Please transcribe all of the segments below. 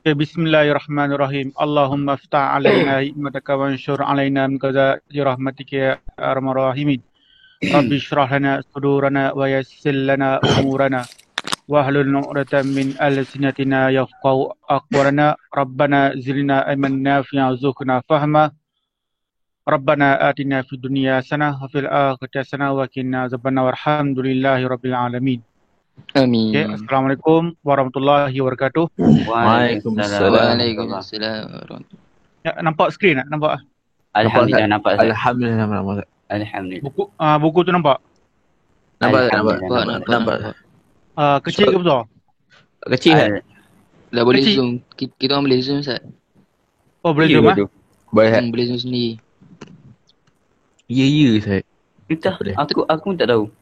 Bismillahirrahmanirrahim. Allahumma ftah alaina hikmataka wa anshur alaina min khaza'ini rahmatika ya arhamar rahimin. Rabbi shrah lana sudurana wa yassir lana umurana wahlul 'uqdatam min alsinatina yafqahu aqwalana. Rabbana zidna ilman nafi'an warzuqna fahma. Rabbana atina fid dunya hasanah wa fil akhirati hasanah wa qina adzabannar. Walhamdulillahi rabbil alamin. Amin. Okay, Assalamualaikum warahmatullahi wabarakatuh. Waalaikumsalam. Waalaikumsalam. Ya, nampak skrin tak? Nampak? Alhamdulillah nampak. Alhamdulillah nampak. Alhamdulillah. Buku tu nampak? Nampak. Kecil ke besar? Kecil kan? Dah boleh Kecil. zoom. Kita orang boleh zoom Ustaz. Oh, boleh zoom ah? Boleh. Boleh zoom sendiri. Ya saya. Entah, Boleh. aku pun tak tahu.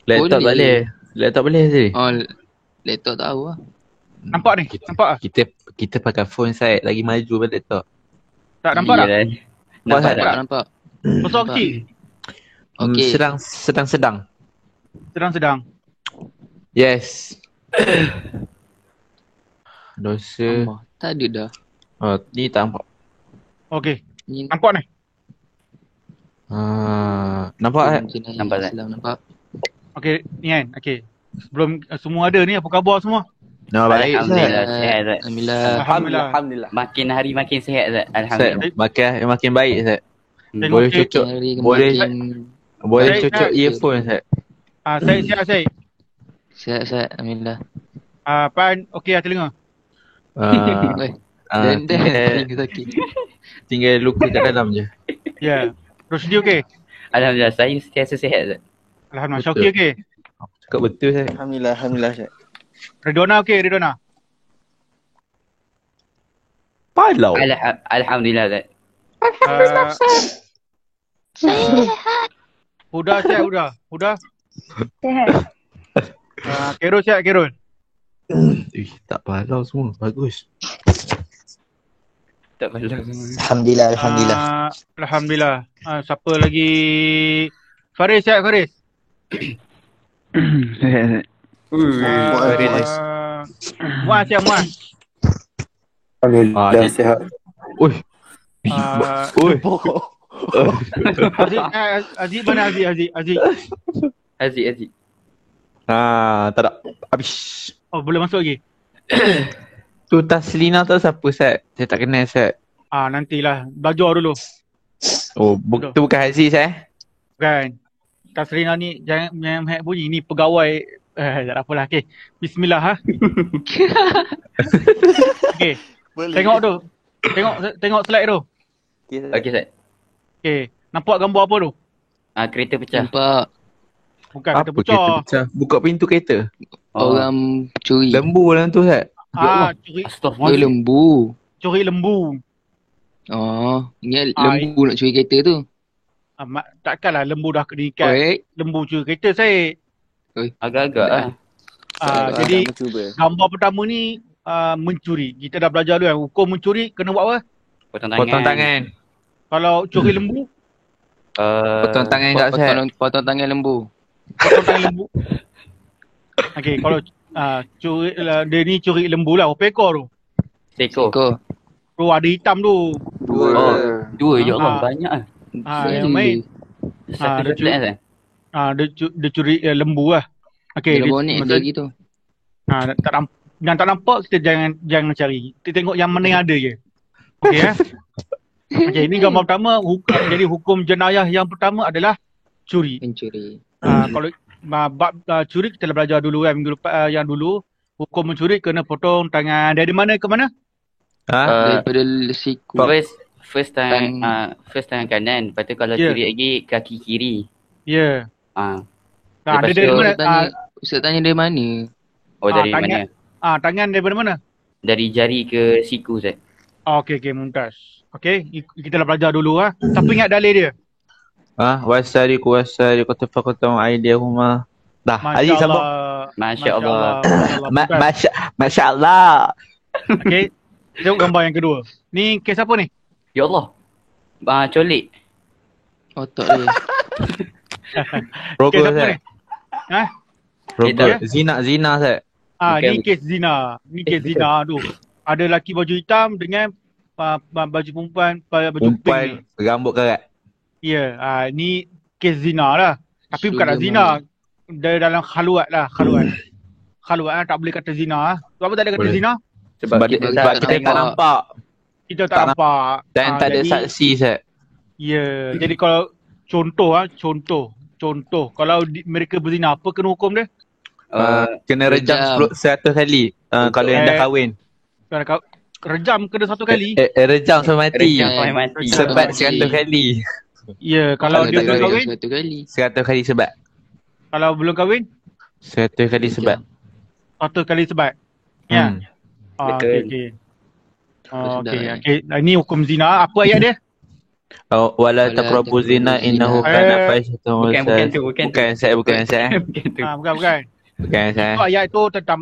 Laptop Boleh. boleh. Laptop boleh sih. Oh, laptop tahu lah. Nampak ni? Nampak ah? Kita pakai phone saya lagi maju pada laptop. Tak nampak tak? Iyalah. Nampak Nampak tak? Nampak. Besar Nampak. kecil? Okey. Sedang. Sedang-sedang. Yes. Dosa. Allah, tak ada dah. Oh, ni tak nampak. Okey. Ni Nampak ni? Nampak kan? jenayah Nampak tak? Islam, nampak. Okey, ni kan? Okey. Sebelum semua ada ni, apa khabar semua? Nama baik Ustaz. Alhamdulillah sihat Zat. Alhamdulillah. Alhamdulillah. Makin hari makin sihat Zat. Ustaz, Alhamdulillah. makin baik Ustaz. Tengok Boleh cik. cucuk. Hari Boleh makin cucuk earphone Ustaz. Syed sihat. sihat. Alhamdulillah. Pan, okey lah telinga. Oi. Dan tinggal, sakit. tinggal luka kat dalam je. Ya. Rosdi okey? Alhamdulillah saya sentiasa sihat Zat. Alhamdulillah. Betul. Syauqi okey? Cakap betul Ustaz. Alhamdulillah Syed. Ridwana okey, Ridwana? Palau. Alhamdulillah Zat. Huda sihat, Huda? Sihat. Kerol sihat, Kerol? Tak palau semua. Bagus. Tak malu. Alhamdulillah. Alhamdulillah. Siapa lagi? Faris sihat, Faris? Muaz sihat, Muaz? Alhamdulillah sihat. Oi. Oi. Aziz mana Aziz? Aziz. Tak ada. Habis. Oh, boleh masuk lagi? Tu Taslina tu siapa Ustaz? Saya tak kenal Ustaz. Nantilah. Belajar dulu. Oh, tu bukan Aziz Kan? Tasrina ni jangan hack bunyi. Ni pegawai. Tak apalah. Okay. Bismillah ha. Okay. Tengok tu. Tengok slide tu. Okey Zat. Okay. Nampak gambar apa tu? Kereta pecah. Nampak Bukan Apa kata kereta pecah. pecah? Buka pintu kereta. orang curi. Lembu dalam tu Ustaz. Curi Oh, Astaghfirullah. lembu. lembu. Oh, ingat lembu nak curi kereta tu. Takkanlah lembu dah diikat. Oi. Lembu curi kereta saya. Agak-agak lah. Jadi mencuba. gambar pertama ni mencuri. Kita dah belajar dulu kan. Hukum mencuri kena buat apa? Potong tangan. Kalau curi lembu, Potong tangan kat Ustaz. Potong tangan lembu. potong tangan lembu. Okey, kalau curi dia ni curi lembu lah, berapa ekor tu? Seekor. Kau. Tu ada hitam tu. Dua ya Allah Ah. banyak ah. Yang main Satu dia curi. jelas kan. Dia curi lembu lah. Okey, Dia bonek masa- dia gitu. yang tak nampak kita jangan cari. Kita tengok yang mana yang ada je. Okey Okey, ini gambar pertama. Jadi hukum jenayah yang pertama adalah curi. Pencuri. Kalau bab curi kita dah belajar dulu kan minggu lepas yang dulu. Hukum mencuri kena potong tangan dari mana ke mana? Daripada siku. First tangan kanan. Lepas tu kalau Ya. curi lagi kaki kiri. Ya. Lepas Dia dari tu- mana? Ustaz tanya dari mana? Oh dari tangan. mana? Tangan daripada mana? Dari jari ke siku Zat. Okey, mumtaz. Okey, kita dah belajar dulu ah. Siapa ingat dalil dia? Wasariku tafakutum aidihuma. Dah, Aziz sambung. Masya Allah. Masya Allah. Okey. Tengok gambar yang kedua. Ni kes apa ni? Ya Allah. Colik. Otak dia. Rokok Kes apa Ustaz. ni? Ha? Rokok. Zina Ustaz. Bukan- Ni kes zina. Ni kes zina tu. Ada lelaki baju hitam dengan baju perempuan baju pink ni. Perempuan rambut karat. Ya, ni kes zina lah. Tapi bukanlah Sugar zina. Dia dalam khaluat lah, khaluat. Khaluat lah, tak boleh kata zina lah. Sebab apa tak boleh kata Boleh. zina? Sebab kita sebab tak kita tak nampak. nampak. Kita tak Tak nampak. Dan tak ada jadi- saksi, Sat. Ya, jadi kalau contoh. Kalau mereka berzina, apa kena hukum dia? Kena rejam rejam. 100 kali. Kalau yang dah Eh, kahwin. Kalau kau rejam kena satu kali. Rejam sampai mati. Rejam sampai mati. Sebat Mati. 100 kali. Ya, kalau dia belum kahwin, 1 kali. 100 kali sebat. kalau belum kahwin, 100 kali sebat. 100 kali sebat. Ya. Betul. Okey. Sedap, Okey. Ini hukum zina. Apa ayat dia? Wala Wala taqrabu zina taqrabu innahu zina. kana fahishatan wa Bukan tu, bukan tu. Bukan Sat. Bukan tu. Bukan. Bukan Sat. Itu ayat tu tentang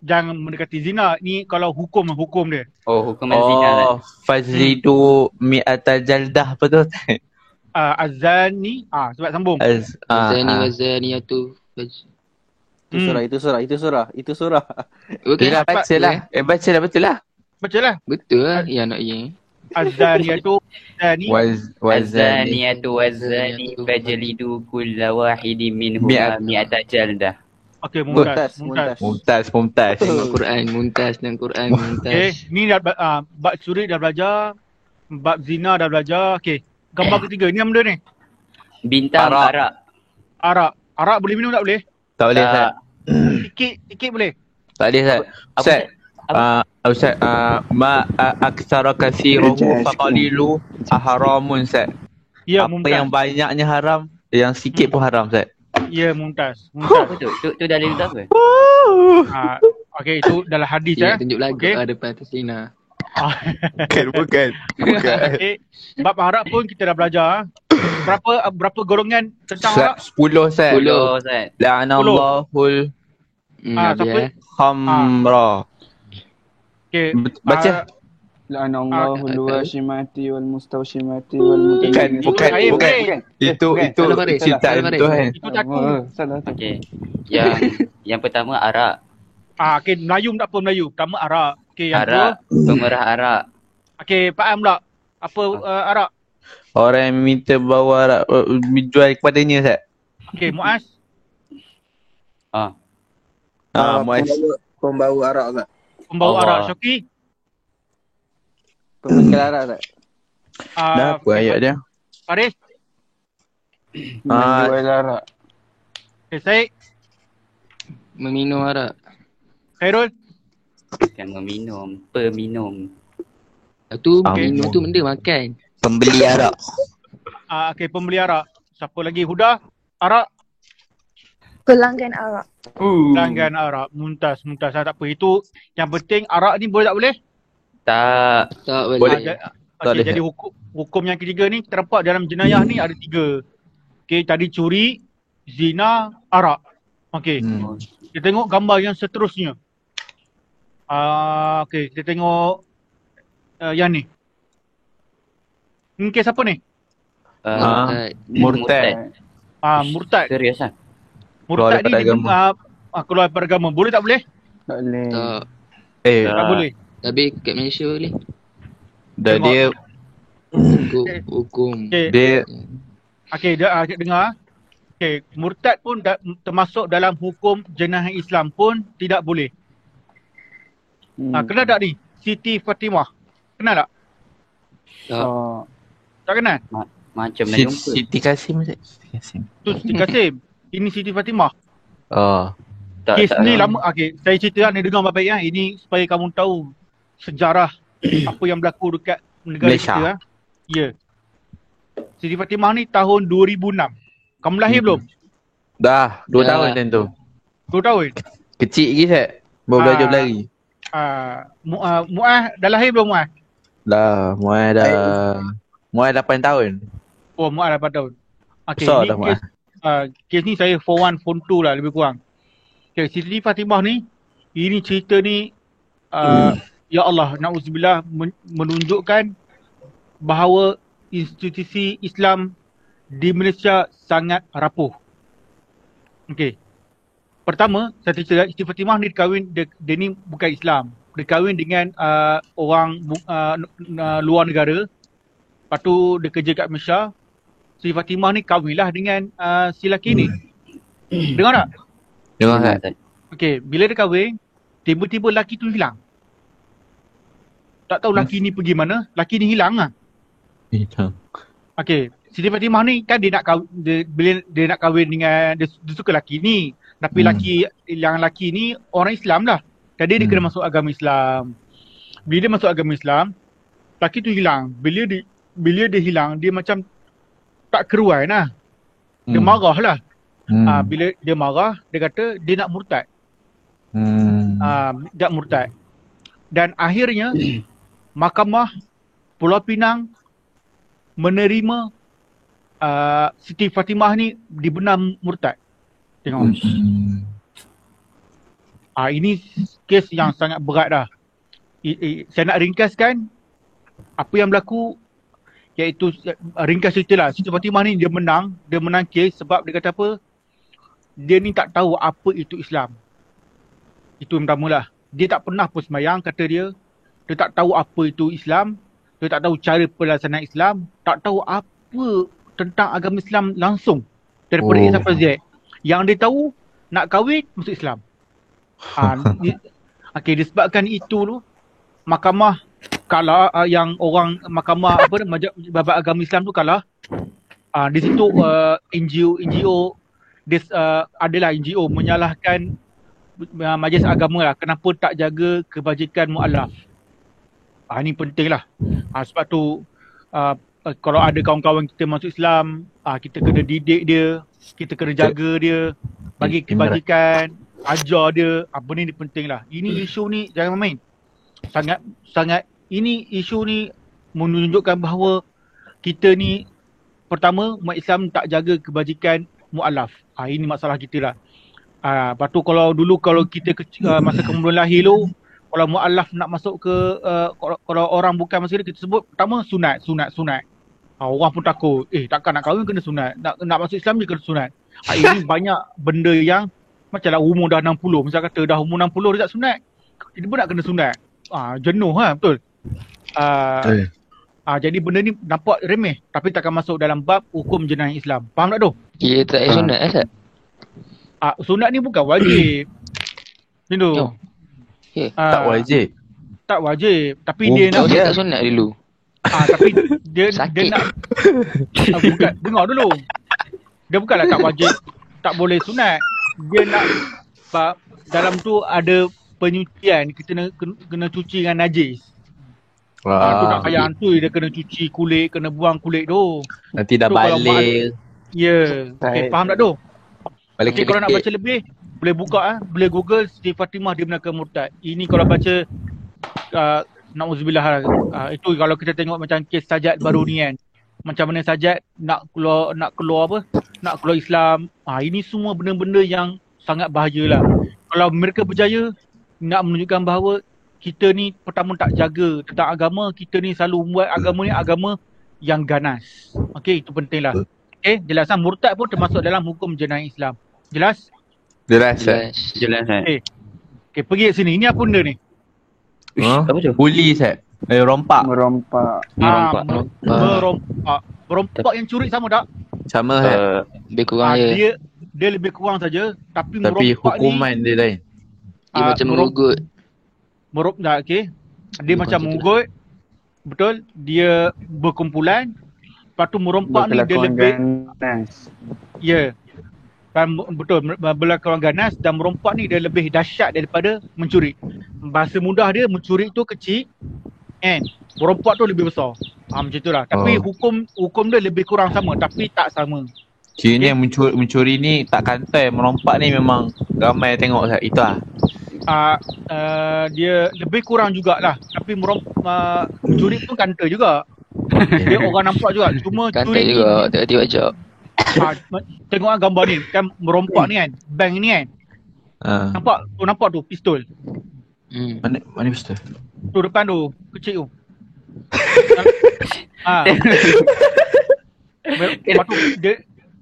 jangan mendekati zina. Ni kalau hukum dia. Oh, hukuman zina lah. Fajlidu mi'ata jaldah. Apa tu? Azani. Sebab sambung. Zani wa zaniyatu. Itu surah. Bukan. Yelah, baca lah. Baca lah, betul lah. Baca lah. Betul lah. Ya nak ya. Azaniyatu. Zani. Wazani. Wazaniyatu wazani fajlidu kulla wahidin minhuma mi'ata jaldah. Okey, Mumtaz. Mumtaz. Tengok Quran. Muntas dan Quran. Muntas. Ni dah bab suri dah belajar. Bab zina dah belajar. Okey. Gambar ketiga. Ni apa benda ni? Bintang Arak. arak. Arak boleh minum tak boleh? Tak boleh, Sat. Sikit boleh. Tak boleh, Sat. Apa, Sat. Ustaz, ma aksara kathiruhu faqalilu haramun, Sat. Ya, Apa yang banyaknya haram, yang sikit pun haram, Sat. Ya, Mumtaz. Apa tu? Tu dalil tu apa? Okey, itu dalam hadis Dia tunjuk lagu Okey. depan atas Lina. Bukan. Okey. Bab arak pun kita dah belajar. Berapa golongan tentang arak? 10, Sat. 10 Ustaz. La'anallahul Siapa? khamra. Okey. Baca. La'anallahu al-washimati wal-mustawshimati wal-mutayyibati. Bukan. Itu Salah baris. ciptaan Salah baris. Tuhan. Itu takut. Salah tu. Okey. Yang pertama arak. Okey, Melayu tak apa Melayu. Pertama arak. Okey, yang kedua. Arak, pemerah arak. Okey, Pak Am pula. Apa arak? Orang yang minta bawa arak, jual kepadanya, Sat. Okey, Muaz. Muaz. Pembawa arak tak? Pembawa Allah. arak. Syoki. Pembekal arak tak? Dah apa ayat dia? Faris. Menjual arak. Okey, Syed. Meminum arak. Khairul. Bukan meminum, peminum. Tu Okey. minum tu benda makan. Pembeli arak. Okey, pembeli arak. Siapa lagi? Huda. Arak. Pelanggan arak. Pelanggan arak. Mumtaz. Tak apa. Itu yang penting arak ni boleh tak boleh? Tak. Tak Boleh. boleh. Tak boleh. Jadi hukum yang ketiga ni terdapat dalam jenayah ni ada 3. Okey, tadi curi, zina, arak. Okey. Kita tengok gambar yang seterusnya. Okey, kita tengok yang ni. Ni kes apa ni? Murtad. Murtad. Serius lah. Murtad Keluar daripada ni keluar daripada agama. Boleh tak boleh? Tak boleh. Tak. Tak boleh. Tapi kat Malaysia boleh. Dan dia Hukum. Okey, dia dengar. Okey, murtad pun termasuk dalam hukum jenayah Islam pun tidak boleh. Kenal tak ni? Siti Fatimah. Kenal tak? Tak. Tak kenal? Macam nak jumpa. Siti Kasim, Sat. Siti Kasim. Tu Siti Kasim. Ini Siti Fatimah. Tak, Kes tak. ni lama. Okey, saya cerita ni dengar baik-baik ya. Ini supaya kamu tahu sejarah apa yang berlaku dekat negara Malaysia. kita. Ya. Siti Fatimah ni tahun 2006. Kamu lahir belum? Dah 2 Dah. tahun time tu. 2 tahun. Kecil lagi, Sat. Baru belajar berlari. Muaz dah lahir belum Muaz? Dah, Muaz 8 tahun. Oh, Muaz 8 tahun. Okey, Besar ni dah Muaz. kes ni saya form 1, form 2 lah lebih kurang. Okay, Siti Fatimah ni, ini cerita ni, ya Allah, na'udzubillah, menunjukkan bahawa institusi Islam di Malaysia sangat rapuh. Okey. pertama, Siti Fatimah ni dia ni bukan Islam. Dia kahwin dengan orang luar negara. Lepas tu dia kerja kat Malaysia. Siti Fatimah ni kahwinlah dengan si lelaki ni. Dengar tak? Dengar tak? Okey, bila dia kahwin, tiba-tiba lelaki tu hilang. Tak tahu lelaki ni pergi mana, lelaki ni hilang lah. Hilang. Okey, Siti Fatimah ni kan bila dia nak kahwin dengan, dia suka lelaki ni. Tapi lelaki ni orang Islam lah. Jadi dia kena masuk agama Islam. Bila dia masuk agama Islam, lelaki tu hilang. Bila dia hilang, dia macam tak keruan lah. Dia marah lah. Bila dia marah, dia kata dia nak murtad. Dia murtad. Dan akhirnya, Mahkamah Pulau Pinang menerima Siti Fatimah ni dibenam murtad. Tengok. Ini kes yang sangat berat dah. Saya nak ringkaskan apa yang berlaku, iaitu ringkas cerita lah. Siti Fatimah ni dia menang kes sebab dia kata apa? Dia ni tak tahu apa itu Islam. Itu yang pertama lah. Dia tak pernah pun sembahyang, kata dia. Dia tak tahu apa itu Islam. Dia tak tahu cara pelaksanaan Islam. Tak tahu apa tentang agama Islam langsung. Daripada A sampai Z. Yang dia tahu, nak kahwin, masuk Islam. Okey, disebabkan itu tu, mahkamah kalah, yang orang mahkamah babat agama Islam tu kalah. Di situ NGO adalah NGO menyalahkan majlis agama lah, kenapa tak jaga kebajikan mu'alaf. Ini penting lah. Sebab tu kalau ada kawan-kawan kita masuk Islam, kita kena didik dia, kita kena jaga dia, bagi kebajikan, ajar dia. Benda ni penting lah. Ini isu ni jangan main. Sangat ini isu ni menunjukkan bahawa kita ni, pertama, umat Islam tak jaga kebajikan mu'alaf. Ini masalah kita lah. Lepas tu kalau kita masa kemudian lahir tu, kalau mu'alaf nak masuk ke, kalau orang bukan masuk kita sebut, pertama sunat. Orang pun takut, takkan nak kahwin kena sunat, nak masuk Islam je kena sunat. Ini banyak benda yang macamlah umur dah 60, misal kata dah umur 60 dia tak sunat, dia pun nak kena sunat. Jenuh lah, betul. Jadi benda ni nampak remeh, tapi takkan masuk dalam bab hukum jenayah Islam. Faham tak tu? Ya, tak sunat Ustaz. Sunat ni bukan wajib. Macam tu. Tak wajib. Tak wajib. Tapi dia nak tak sunat dulu. tapi dia nak bukan, dengar dulu. Dia bukanlah tak wajib, tak boleh sunat. Dia nak sebab dalam tu ada penyucian, kita kena cuci dengan najis. Tu nak payah hantui, dia kena cuci kulit, kena buang kulit tu. Nanti dah balik. Ya. Faham tak tu? Balik kalau nak baca lebih, boleh buka boleh Google Siti Fatimah dibenarkan murtad. Ini kalau baca na'udzubillah, itu kalau kita tengok macam kes Sajat baru ni kan. Macam mana Sajat nak keluar Islam. Ini semua benda-benda yang sangat bahayalah. Kalau mereka berjaya nak menunjukkan bahawa kita ni pertama tak jaga tentang agama, kita ni selalu buat agama ni agama yang ganas. Okey, itu pentinglah. Okey, jelasan murtad pun termasuk dalam hukum jenayah Islam. Jelas? Jelas. Okey, pergi kat sini. Ini apa benda ni? Apa tu? Puli Ustaz. Rompak. Merompak. Merompak yang curi sama tak? Sama Lebih kurang je. Dia lebih kurang saja, tapi tapi merompak hukuman ni, dia lain. Dia macam mengugut. Okey. Dia macam mengugut. Betul? Dia berkumpulan. Lepas tu merompak ni dia lebih ganas. Ya. Dan betul, berlakuan ganas, dan merompak ni dia lebih dahsyat daripada mencuri. Bahasa mudah dia, mencuri tu kecil kan, merompak tu lebih besar. Macam itulah. Tapi hukum dia lebih kurang sama, tapi tak sama. Kiranya mencuri ni tak kantai, merompak ni memang ramai tengok Ustaz. Itu lah. Dia lebih kurang jugalah. Tapi mencuri pun kantai juga. Dia orang nampak juga. Cuma Kantai curi juga, tak hati wajak. Tengok gambar ni kan, merompak ni kan, bank ni kan. Nampak tu pistol. Mana pistol? Tu depan tu, kecil tu. Lepas tu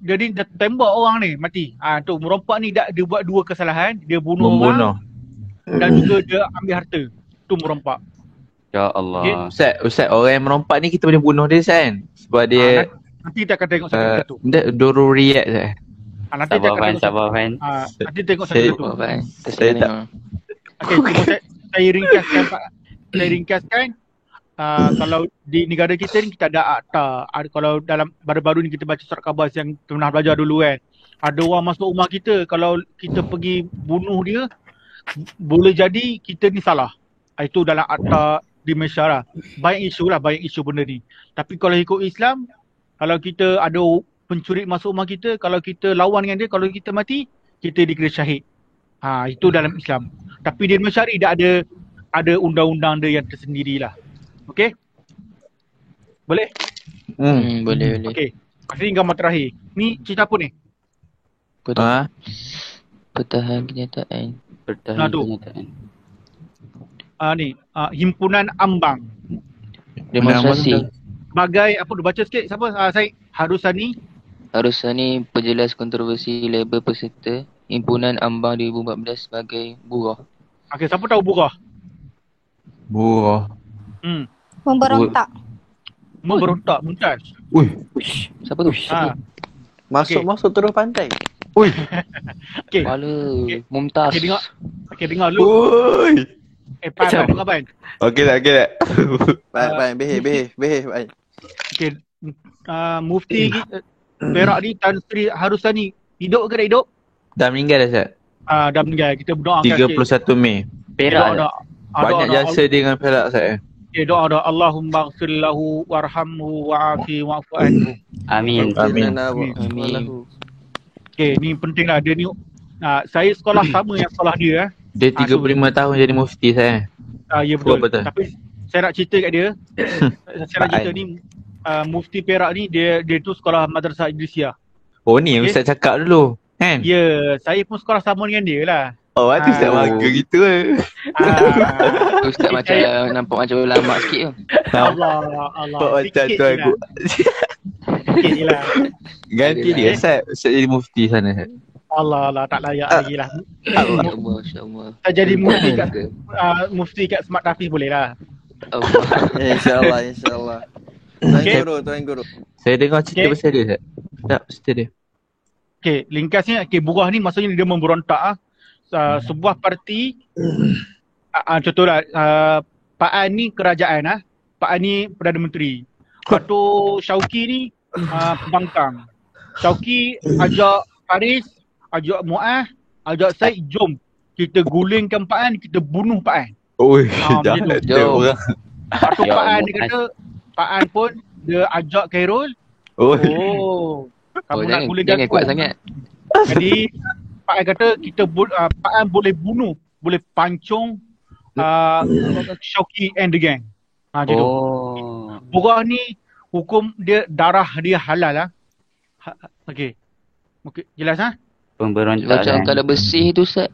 dia tembak orang ni mati. Tu merompak ni dia buat dua kesalahan, dia bunuh Membunuh. orang dan juga dia ambil harta. Tu merompak. Ya Allah. Ustaz, orang yang merompak ni kita boleh bunuh dia Ustaz kan? Sebab dia Nanti kita akan tengok satu-satu. dia doruriat Ustaz. Nanti kita akan tengok Sabar Fan. nanti tengok Saya- satu-satu. Apa kan? Saya tak- Okey, cuma saya ringkaskan Pak. Saya ringkaskan kalau di negara kita ni kita ada akta. Kalau dalam baru-baru ni kita baca surat khabar yang pernah belajar dulu kan. Ada orang masuk rumah kita, kalau kita pergi bunuh dia, boleh jadi kita ni salah. Itu dalam akta di Malaysia lah. Banyak isu benda ni. Tapi kalau ikut Islam, kalau kita ada pencuri masuk rumah kita, kalau kita lawan dengan dia, kalau kita mati, kita dikira syahid. Itu dalam Islam. Tapi di Malaysia ni dah ada undang-undang dia yang tersendiri lah. Okey? Boleh? Boleh. Okey. Ini gambar terakhir. Ni cerita apa ni? Pertahan kenyataan. Pertahanan tu. kenyataan. Himpunan Ambang. Demonstrasi. Bagai apa tu, baca sikit siapa? Saya Harusani. Harusani penjelas kontroversi label peserta Himpunan Ambang 2014 sebagai buruh. Okey, siapa tahu Burah? Buruh. Memberontak. Memberontak, Mumtaz. Siapa tu? Masuk terus pantai. Okey. Kepala Mumtaz. Okey, dengar dulu. Pan, dengar Pan. Okey tak. Baik, beheh, baik. Okey. Mufti Perak ni Tan Sri Harusani hidup ke tak hidup? Dah meninggal dah Ustaz. Dah meninggal. Kita berdoakan 31 Mei. Perak. Banyak jasa dia dengan Perak Ustaz. Okay, doa Allahumma ighfir lahu warhamhu wa'afi wa'fu anhu. Amin. Amin. Okay, ni penting lah. Dia ni saya sekolah sama yang sekolah dia. Dia 35 tahun jadi mufti saya. Ya betul. Betul. Tapi saya nak cerita kat dia. Saya nak cerita ni Mufti Perak ni dia tu sekolah Madrasah Idrisiah. Oh ni yang Ustaz cakap dulu kan? Ya, saya pun sekolah sama dengan dia lah. Oh tu Ustaz bangga gitu Ustaz macam nampak macam ulama sikit tu. Allah. Nampak macam Sikit tu je aku. lah. Sikit je lah. Ganti dia Ustaz jadi mufti sana Ustaz. Allah, tak layak lagi lah. InsyaAllah. Saya jadi mufti kat Smart Tafiz boleh lah. Allah. InsyaAllah. Tuan Guru. Saya dengar cerita pasal dia Ustaz. Tak, cerita dia. Okay, ringkasnya, Burah ni maksudnya dia memberontak sebuah parti. Contohlah, Pak An ni kerajaan Pak An ni Perdana Menteri. Lepas tu Syauqi ni pembangkang. Syauqi ajak Faris, ajak Muaz, ajak Syed, jom kita gulingkan Pak An, kita bunuh Pak An. Oi, macam tu. orang. Lepas tu Pak An dia kata, Pak An pun dia ajak Khairul. Kamu nak gulingkan jangan aku. kuat sangat. Jadi Pak An kata Pak An boleh bunuh, boleh pancung Syauqi and the gang. Macam tu. Burah ni hukum dia, darah dia halal lah. Okey, jelas Pemberontakan. Macam kalau bersih tu Ustaz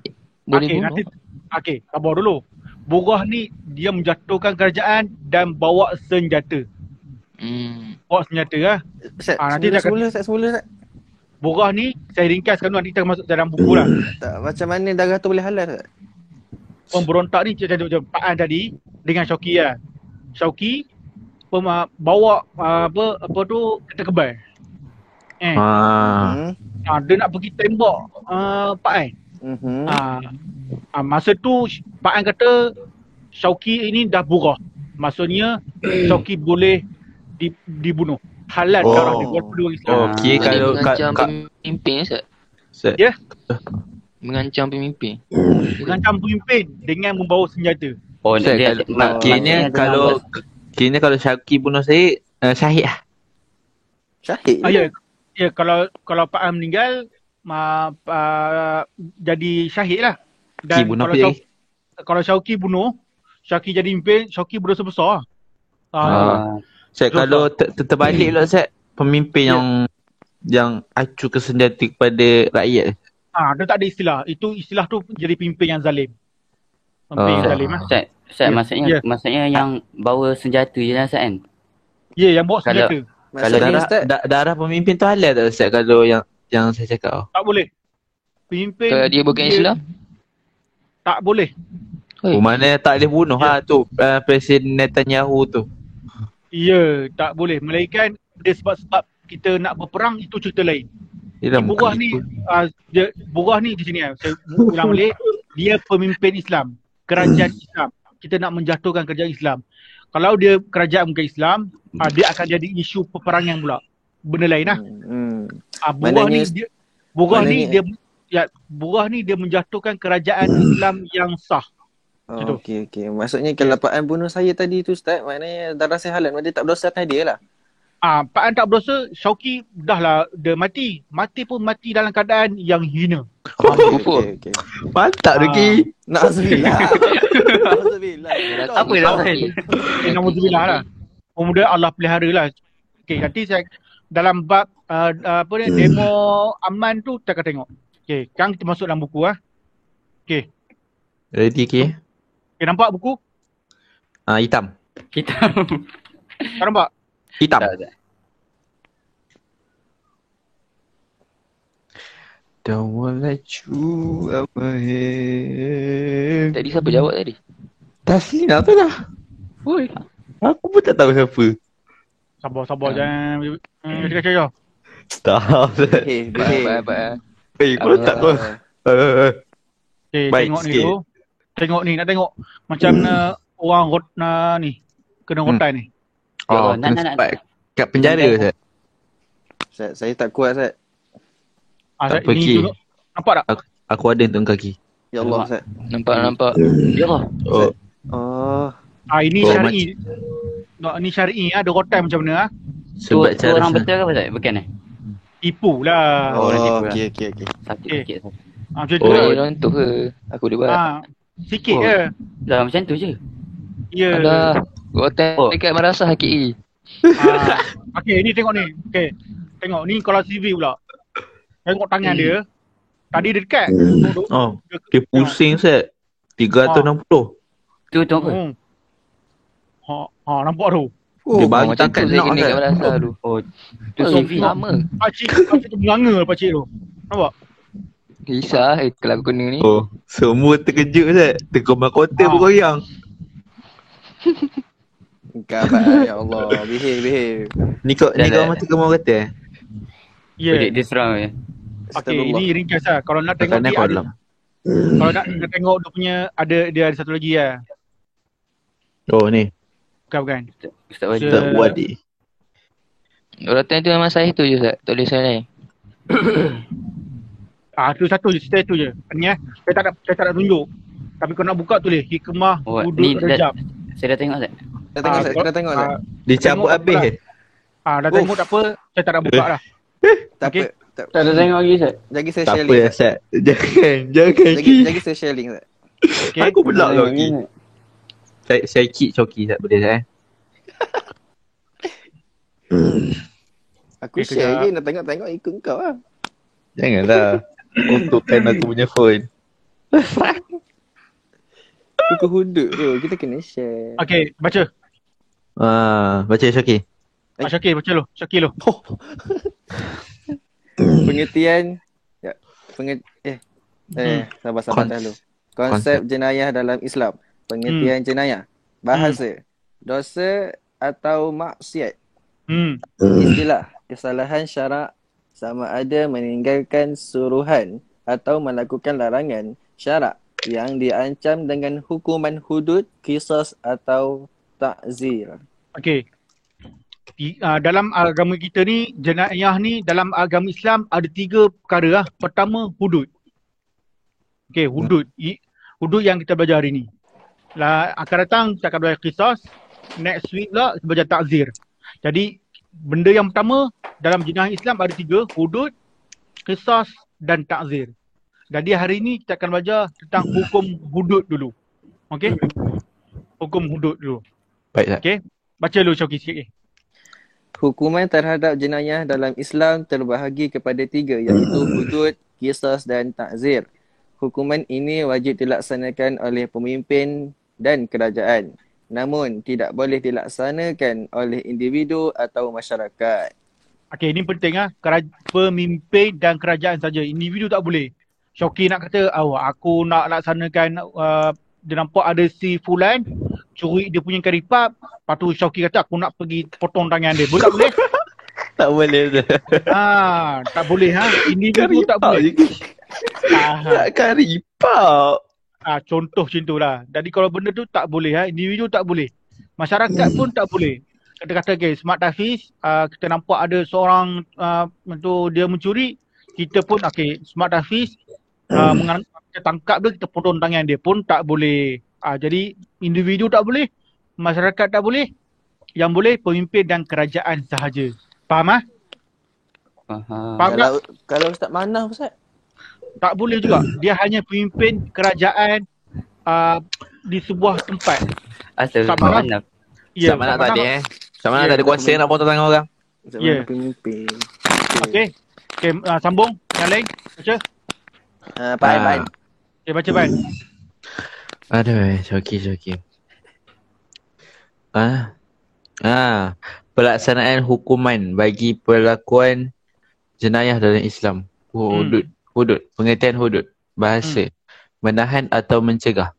boleh Okey, bunuh. nanti sabar dulu. Burah ni dia menjatuhkan kerajaan dan bawa senjata. Bawa senjata lah. Nanti dia akan Semula. Burah ni saya ringkaskan dulu, nanti kita masuk dalam buku lah. Tak, macam mana darah tu boleh halal tak? Pemberontak ni macam Pak An tadi dengan Syauqi lah. Syauqi bawa apa tu kereta kebal. Dia nak pergi tembak Pak An. Masa tu Pak An kata Syauqi ini dah burah. Maksudnya Syauqi boleh dibunuh. Halal darah dia buat peluang Islam. Okey, kalau mengancam pemimpin Ustaz. Ya? Mengancam pemimpin. Mengancam pemimpin dengan membawa senjata. Kiranya kalau Syauqi bunuh saya syahid lah. Syahid. Ya, kalau Pak An meninggal jadi syahid lah. Dan bunuh kalau Syauqi bunuh, Syauqi jadi pemimpin, Syauqi berdosa besar. Ustaz, kalau terbalik pula Ustaz, pemimpin yang acukan senjata kepada rakyat. Dia tak ada istilah. Itu istilah tu jadi pemimpin yang zalim. Pemimpin yang zalim lah. Ustaz, maksudnya yang bawa senjata je lah Ustaz kan? Ya, yang bawa senjata. Kalau Maksudnya Ustaz, darah pemimpin tu halal tak Ustaz kalau yang saya cakap tu? Tak boleh. Pemimpin Kalau dia bukan Islam? tak boleh. Oh, mana tak boleh bunuh tu Presiden Netanyahu tu. Ya, tak boleh. Melainkan dia sebab kita nak berperang, itu cerita lain. Dia dah Burah bukan ni gitu. Burah ni di sini saya ulang balik, dia pemimpin Islam, kerajaan Islam. Kita nak menjatuhkan kerajaan Islam. Kalau dia kerajaan bukan Islam, dia akan jadi isu peperangan pula. Benda lain lah. Burah ni dia menjatuhkan kerajaan Islam yang sah. Oh, okey. Maksudnya kelapaan bunuh saya tadi tu Ustaz, maknanya darah saya halal, dia tak berdosa atas dia lah. Pak An tak berdosa, Syauqi dah lah dia mati. Mati pun mati dalam keadaan yang hina. Okey. Mantap Ruki. Na'udzubillah. Na'udzubillah. Apa dah main? Na'udzubillah lah. Kemudian Allah pelihara lah. Okey, nanti saya dalam bab demo aman tu kita akan tengok. Okey, sekarang kita masuk dalam buku Okey. Ready Ki? Okey, nampak buku? Hitam. Kita Tak nampak? Hitam. tak. Don't want let you away. Tadi siapa jawab tadi? Taslina tu lah. Oi. Aku pun tak tahu siapa. Sabar jangan cakap-cakap. Tak. Baik. Kau tak tahu. Okey, Baik tengok ni sikit. dulu. Tengok ni, nak tengok macam mana orang ni kena rotan ni. Nak. Kat penjara Ustaz. Ustaz, saya tak kuat Ustaz. Tak apa, Ni Ki. dulu. Nampak tak? Aku ada untuk kaki. Ya Allah Ustaz. Nampak. Ya Allah. Oh. Oh, Ini Oh, syar'i. Ni syar'i ada rotan macam mana Sebab tu cara orang betul ke apa tak? Bukan Tipu lah. nanti pula. okey. Sakit. Macam tu. Oh, contoh ke? Aku dia buat. Sikit Oh. je. Dah macam tu je. Ya. Alah. Rotan dekat madrasah HKI. Okey, ni tengok ni. Okey. Tengok ni kalau CV pula. Tengok tangan dia. Tadi dia dekat. Oh, dia pusing Ustaz. 360. Tu apa? Nampak tu. Dia bagi Macam tu takat saya nak kena kat Ustaz. madrasah tu. Oh, tu Oh, CV. sama. Pakcik tu melanga pakcik tu. Nampak? Risau kalau aku kena ni. Oh, semua terkejut Ustaz. Terkemal kota pun goyang. Kabar ya Allah. Behave. Ni kau mati kemal kota Ya. Dia seram je. Okey, ini ringkas lah. Kalau nak tengok Takkan dia aku ada. dalam. Kalau nak tengok dia punya dia ada satu lagi lah. Oh ni. Bukan. Ustaz Wajib. Tak buat dia. Rotan tu memang saya tu je Ustaz. Tak boleh saya lain. Tu satu je, cerita tu je. Ni saya tak nak tunjuk. Tapi kau nak buka tulis hikmah Oh, ni wudud rejab. saya dah tengok Ustaz. Kita tengok Ustaz. Dia cabut Tengok habis dah tengok tak apa, saya tak nak buka dah. Tak Okey. apa. Tak Tak ada tengok lagi Ustaz. Jagi saya Tak share apa link. ya Ustaz. Jangan Ki. Jagi saya share link Ustaz. Okey. Aku pula kau Ki. Saya kick coki Ustaz boleh Ustaz Aku Okey, share kejap. lagi nak tengok ikut kau lah. Janganlah. Untukkan aku punya phone. Buku hudud tu. Kita kena share. Okey, baca. Baca Syaki. Syakir baca lu. Syakir lu. Pengertian sabar dulu. Konsep jenayah dalam Islam. Pengertian jenayah. Bahasa. Dosa atau maksiat. Istilah kesalahan syarak sama ada meninggalkan suruhan atau melakukan larangan syarak yang diancam dengan hukuman hudud, qisas atau ta'zir. Okey. Dalam agama kita ni, jenayah ni dalam agama Islam ada 3 perkara lah. Pertama, hudud. Okey, hudud. Hudud yang kita belajar hari ni. Akan datang kita akan belajar qisas. Next week lah kita belajar ta'zir. Jadi, benda yang pertama dalam jenayah Islam ada 3, hudud, qisas dan ta'zir. Jadi hari ni kita akan belajar tentang hukum hudud dulu. Okey? Hukum hudud dulu. Baik Ustaz. Okey? Baca dulu Syauqi sikit. Hukuman terhadap jenayah dalam Islam terbahagi kepada 3 iaitu hudud, qisas dan ta'zir. Hukuman ini wajib dilaksanakan oleh pemimpin dan kerajaan. namun tidak boleh dilaksanakan oleh individu atau masyarakat. Okey, ini penting pemimpin dan kerajaan saja. Individu tak boleh. Syauqi nak kata, aku nak laksanakan, dia nampak ada si Fulan curi dia punya karipap. Lepas tu Syauqi kata, aku nak pergi potong tangan dia. Boleh tak boleh? Tak boleh tu. Tak boleh Individu tak boleh. Tak karipap. Contoh macam tu lah. Jadi kalau benda tu tak boleh individu tak boleh. Masyarakat pun tak boleh. Kata-kata Smart Hafiz, kita nampak ada seorang tu dia mencuri, kita pun Smart Hafiz kita tangkap dia, kita potong tangan dia pun tak boleh. Jadi individu tak boleh, masyarakat tak boleh. Yang boleh pemimpin dan kerajaan sahaja. Faham Faham Kalau Ustaz Manaf, Ustaz? Tak boleh juga. Dia hanya pemimpin kerajaan di sebuah tempat. Asal mana? Ustaz Manaf tak ada Ustaz Manaf tak ada kuasa nak potong tangan orang. Ustaz Manaf pemimpin. Okey, sambung. Yang lain, baca. Pak Aiman. Baca Pan. Aduh, Syauqi. Pelaksanaan hukuman bagi perlakuan jenayah dalam Islam. Hudud. Pengertian hudud. Bahasa. Menahan atau mencegah.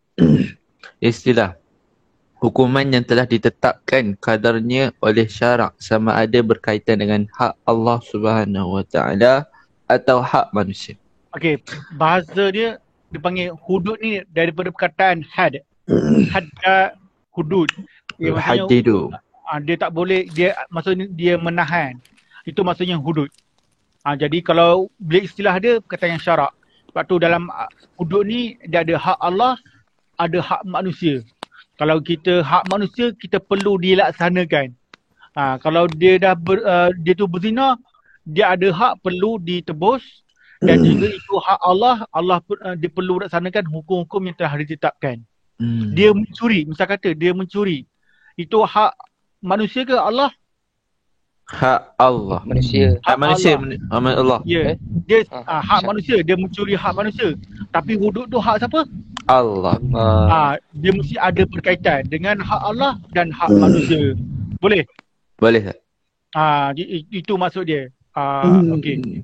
Istilah. Hukuman yang telah ditetapkan kadarnya oleh syarak sama ada berkaitan dengan hak Allah Subhanahu Wa Taala atau hak manusia. Okey, bahasa dia dipanggil hudud ni daripada perkataan had. Hadda hudud. Hadidu. Dia tak boleh, maksudnya dia menahan. Itu maksudnya hudud. Jadi kalau bila istilah dia perkataan yang syarak. Sebab tu dalam hudud ni dia ada hak Allah, ada hak manusia. Kalau kita hak manusia, kita perlu dilaksanakan. Kalau dia dia tu berzina, dia ada hak perlu ditebus. Dan juga itu hak Allah dia perlu laksanakan hukum-hukum yang telah ditetapkan. Dia mencuri, misal kata dia mencuri. Itu hak manusia ke Allah? Hak Allah. Manusia. Hak manusia. Allah. Ya. Dia hak manusia, dia mencuri hak manusia. Tapi hudud tu hak siapa? Allah. Dia mesti ada berkaitan dengan hak Allah dan hak manusia. Boleh? Boleh tak? Itu maksud dia. Okey.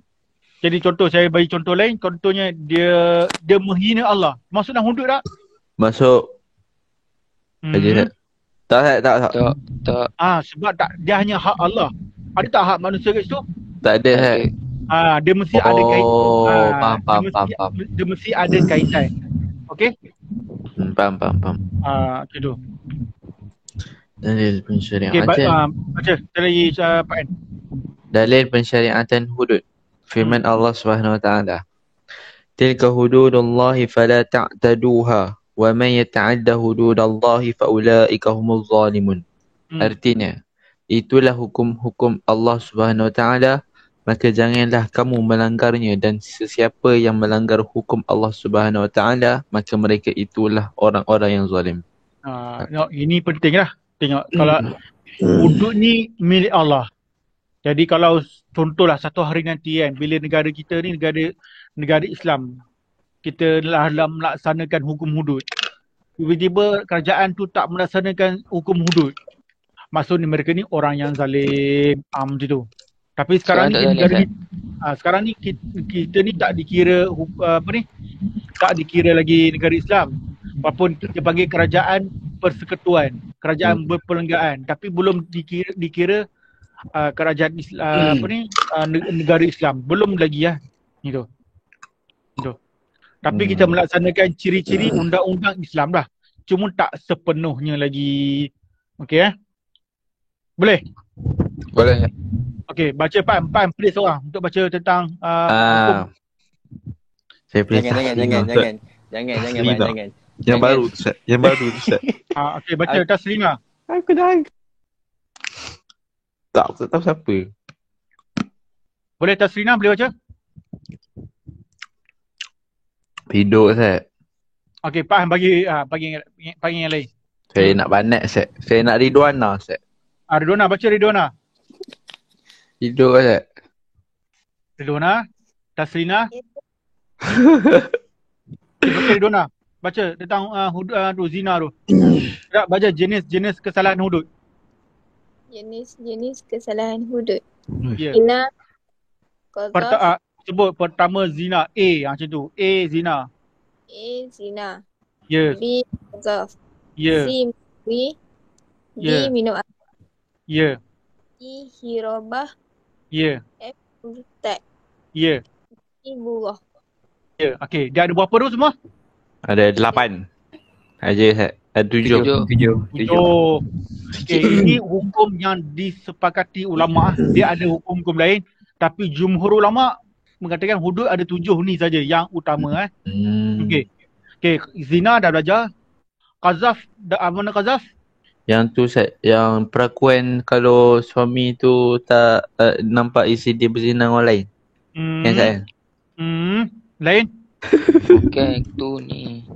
Jadi contoh, saya bagi contoh lain. Contohnya dia menghina Allah. Masuk dalam hudud tak? Masuk. Tak. Sebab dia hanya hak Allah. Ada tak hak manusia kat situ? Tak ada. Dia mesti ada kaitan. Faham. Dia mesti ada kaitan. Okey? Faham. Macam tu. Dalil pensyariatan. Okey, baca. Kita lagi Pak N. Dalil pensyariatan hudud. Firman Allah Subhanahu Wa Taala. Tilka hududullahi fala ta'taduha wa man yata'adda hududallahi fa ulaika humuz zalimun. Artinya, itulah hukum-hukum Allah Subhanahu Wa Taala, maka janganlah kamu melanggarnya, dan sesiapa yang melanggar hukum Allah Subhanahu Wa Taala, maka mereka itulah orang-orang yang zalim. Ini pentinglah. Tengok, kalau hudud ni milik Allah. Jadi kalau contohlah satu hari nanti bila negara kita ni negara Islam, kita dalam melaksanakan hukum hudud. Tiba-tiba kerajaan tu tak melaksanakan hukum hudud. Maksudnya mereka ni orang yang zalim, macam tu. Tapi sekarang ni kita ni tak dikira tak dikira lagi negara Islam. Walaupun kita panggil kerajaan persekutuan, kerajaan berperlembagaan, tapi belum dikira kerajaan Islam, negara Islam. Belum lagi Itu. Tapi kita melaksanakan ciri-ciri undang-undang Islam lah. Cuma tak sepenuhnya lagi. Okey Boleh? Boleh. Okey, baca Pan please orang untuk baca tentang hukum. Saya please. Jangan. Yang baru tu, Ustaz. Okey, baca Taslima. Aku dah. Tak tahu siapa. Boleh Taslima boleh baca? Hidup, Ustaz. Okey, Pan bagi yang lain. Saya nak banat, Ustaz. Saya nak Ridwana, Ustaz. Ridwana, baca Ridwana. Hidup, Ustaz. Ridwana, Taslina. Baca Ridwana. Baca tentang tu zina tu. Tak baca jenis kesalahan hudud. Jenis-jenis kesalahan hudud. Ya. Zina, qadhaf, Sebut pertama zina A macam tu. A zina. A zina, Ya. B qadhaf, Ya. C mengakui, D Ya. minum air, Ya. E hirabah, Ya. F murtad, Ya. E burah. Ya. Okey, dia ada berapa tu semua? Ada 8. Aja Ustaz. Ada 7. 7. Okey, ini hukum yang disepakati ulama. Dia ada hukum-hukum lain, tapi jumhur ulama mengatakan hudud ada 7 ni saja yang utama. Okey. Okey, zina dah belajar. Qazaf, mana qazaf? Yang tu Ustaz, yang perakuan kalau suami tu tak nampak isteri dia berzina dengan orang lain. Yang Ustaz. Lain? Bukan tu ni.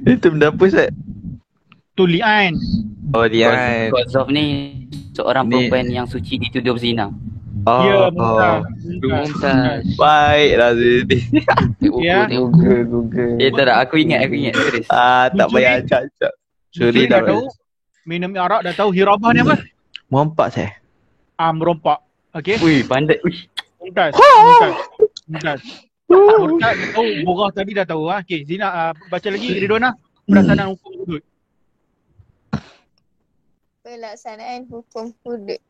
Itu benda apa Ustaz? Tu li'an. Oh dia. Qazaf ni seorang perempuan yang suci dituduh berzina. Ya, Mumtaz. Baiklah Zidin. Ya. Google. Tak aku ingat serius. Tak payah acak-acak. Sorry Dah dah. tahu. Minum arak dah tahu. Hirabah ni apa? Merompak saya. Merompak. Okey. Ui, pandai. Mumtaz. Murtad dah tahu, borah tadi dah tahu. Okey, Zina baca lagi Ridwana. Pelaksanaan hukum hudud. Pelaksanaan hukum hudud.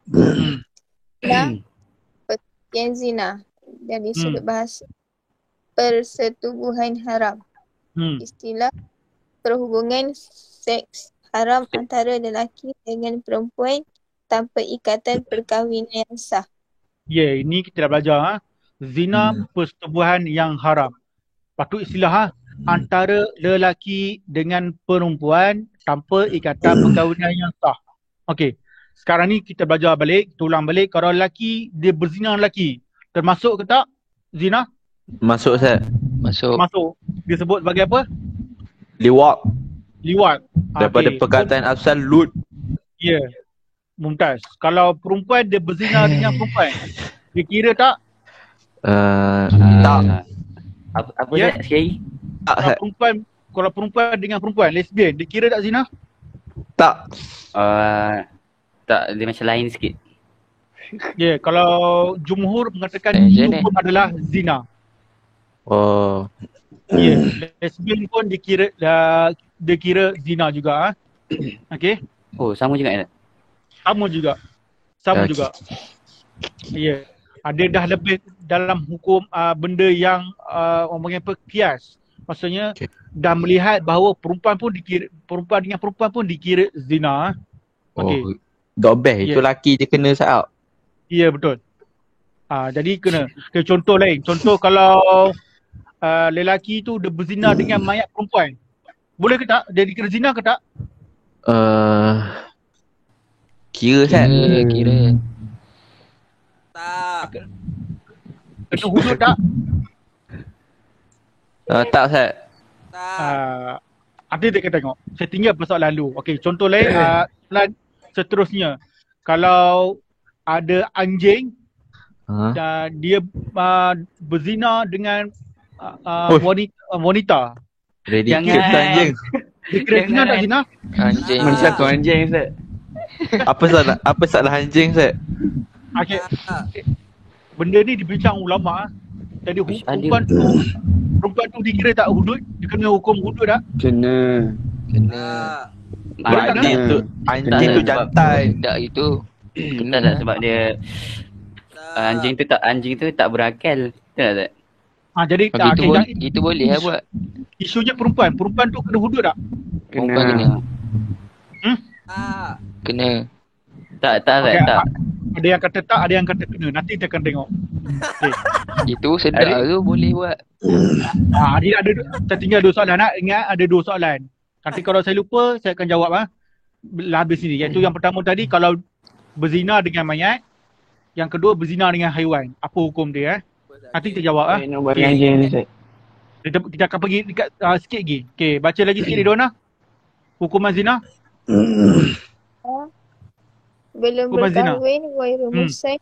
Perkara zina dari sudut bahasa. Persetubuhan haram. Istilah perhubungan seks haram antara lelaki dengan perempuan tanpa ikatan perkahwinan yang sah. Ya, ini kita dah belajar. Zina persetubuhan yang haram. Lepas tu istilah antara lelaki dengan perempuan tanpa ikatan perkahwinan yang sah. Okey. Sekarang ni kita belajar balik, tulang balik. Kalau lelaki dia berzina dengan lelaki, termasuk ke tak zina? Masuk Ustaz. Masuk. Dia sebut sebagai apa? Liwat. Daripada perkataan asal lut. Ya. Mumtaz. Kalau perempuan dia berzina dengan perempuan, dia kira tak? Tak. Apa Zat sekali? Kalau perempuan dengan perempuan, lesbian, dia kira tak zina? Tak. Tak, dia macam lain sikit. Ya, kalau jumhur mengatakan itu pun adalah zina. Oh. Ya, lesbian pun dia kira zina juga. Okey. Oh, sama juga tak? Sama juga. Ya. Dia dah lebih dalam hukum benda yang orang panggil apa, kias. Maksudnya dah melihat bahawa perempuan dengan perempuan pun dikira zina. Okey. Dah best itu laki je kena saat. Ya, betul. Jadi kena. Contoh lain. Contoh kalau lelaki tu dia berzina dengan mayat perempuan. Boleh ke tak? Dia dikira zina ke tak? Kira kan? Kira. Tak. Kena hudud tak? Tak Ustaz. Tak. Nanti kita tengok. Saya tinggal persoalan dulu. Okey, contoh lain. Soalan seterusnya. Kalau ada anjing dan dia berzina dengan wanita. Jangan anjing. Dia kira zina tak zina? Anjing. Macam tu anjing Ustaz. Apa salah anjing Ustaz? Okay. Benda ni dibincang ulama. Jadi perempuan tu dikira tak hudud? Dia kena hukum hudud tak? Kena. Anjing tu jantan. Tak itu. Kena tak sebab dia anjing tu tak berakal. Betul tak? Jadi itu boleh lah buat. Isunya perempuan tu kena hudud tak? Perempuan kena. Kena. Tak. Ada yang kata tak, ada yang kata kena. Nanti kita akan tengok. Okay. Itu sedap tu boleh buat. Kita tinggal 2 soalan. Ingat ada 2 soalan. Nanti kalau saya lupa, saya akan jawab habis ni. Iaitu yang pertama tadi, kalau berzina dengan mayat. Yang kedua, berzina dengan haiwan. Apa hukum dia? Nanti kita jawab. Kita akan pergi dekat sikit lagi. Okay, baca lagi sikit Ridwana. Hukuman zina. Belum berkahwin, wairu muhsan.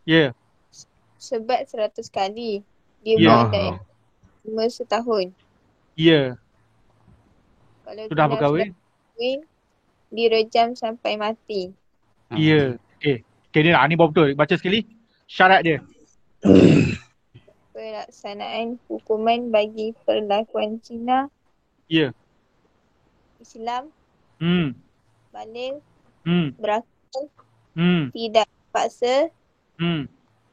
Ya. Sebat 100 kali. Dia berada 5 setahun. Ya. Kalau Sudah zina berkahwin? kahwin, direjam sampai mati. Ya. Okay. Okay, ni bawa betul. Baca sekali. Syarat dia. Pelaksanaan hukuman bagi perlakuan zina, Ya. Islam, Hmm. baligh, Hmm. berakal, Hmm. tidak paksa, Hmm.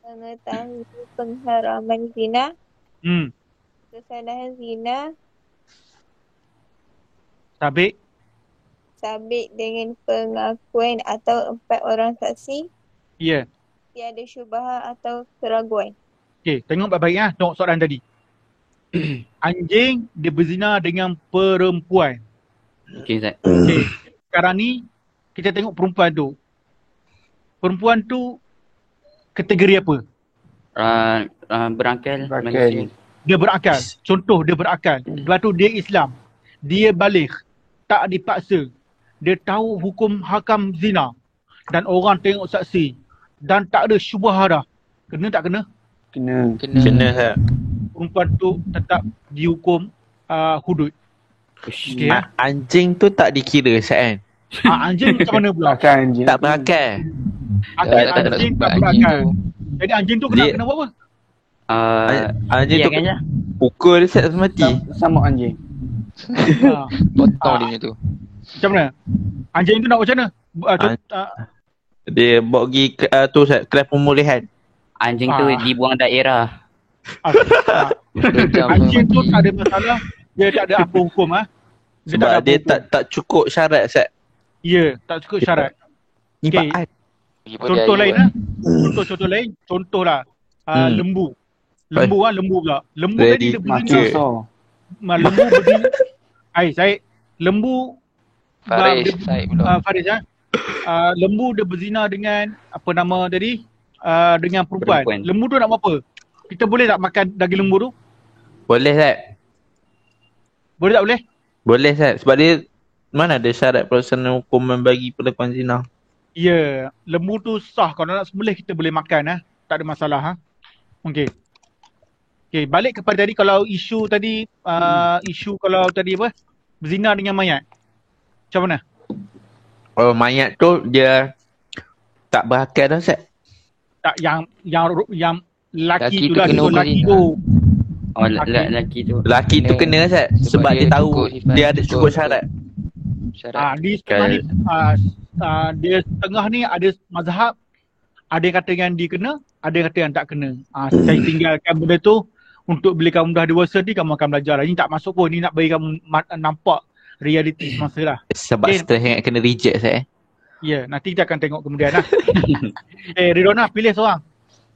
mengetahui pengharaman zina, Hmm. kesalahan zina, Sabit. sabit dengan pengakuan atau 4 orang saksi, Ya. tiada syubhah atau keraguan. Okay, tengok baik-baik Tengok soalan tadi. Anjing dia berzina dengan perempuan. Okey Ustaz. Okay. Sekarang ni kita tengok perempuan tu. Perempuan tu kategori apa? Berakal, Berakal. manusia. Dia berakal. Contoh dia berakal. Lepas tu dia Islam. Dia baligh. Tak dipaksa. Dia tahu hukum hakam zina. Dan orang tengok saksi. Dan tak ada syubhah dah. Kena tak kena? Kena. Kena Ustaz. Perempuan tu tetap dihukum hudud. Okay, Anjing tu tak dikira Ustaz kan? anjing macam mana pula? Berakal anjing. Tak berakal. Anjing tak berakal. Jadi anjing tu kena buat apa? Anjing tu kan je. pukul dia Ustaz sampai mati. Sama anjing. Potong dia macam tu. Macam mana? Anjing tu nak macam mana? Dia bawa pergi tu Ustaz, kelas pemulihan. Anjing tu dibuang daerah. Anjing tu tak ada masalah. Dia tak ada apa hukum Dia Sebab tak ada dia apa-apa. tak cukup syarat Ustaz. Ya, tak cukup syarat. Okay. Impaan. Contoh lain Contoh lain. Contohlah lembu. Lembu pula. Lembu tadi dia berzina. Lembu berzina. Syed. Lembu Faris pula. Faris lembu dia berzina dengan apa nama tadi? Dengan perempuan. Lembu tu nak buat apa? Kita boleh tak makan daging lembu tu? Boleh Ustaz. Boleh tak boleh? Boleh Ustaz. Sebab dia mana ada syarat pelaksanaan hukuman bagi perlakuan zina. Ya, lembu tu sah. Kalau nak sembelih kita boleh makan tak ada masalah Okey. Okey, balik kepada tadi kalau isu tadi isu kalau tadi apa? Berzina dengan mayat. Macam mana? Oh, mayat tu dia tak berakal dah Ustaz. Tak yang laki tu tu kena hukum laki zina. tu. Oh, lelaki tu. Laki tu kena Ustaz. Sebab dia tahu dia ada cukup syarat. Di setengah ni dia setengah ni ada mazhab, ada yang kata yang dia kena, ada yang kata yang tak kena. Saya tinggalkan benda tu untuk bila kamu dah dewasa ni kamu akan belajar lah. Ini tak masuk pun, ni nak bagi kamu nampak realiti semasa lah. Sebab setelah ingat kena reject Ustaz Ya, nanti kita akan tengok kemudian lah. Ridona pilih seorang.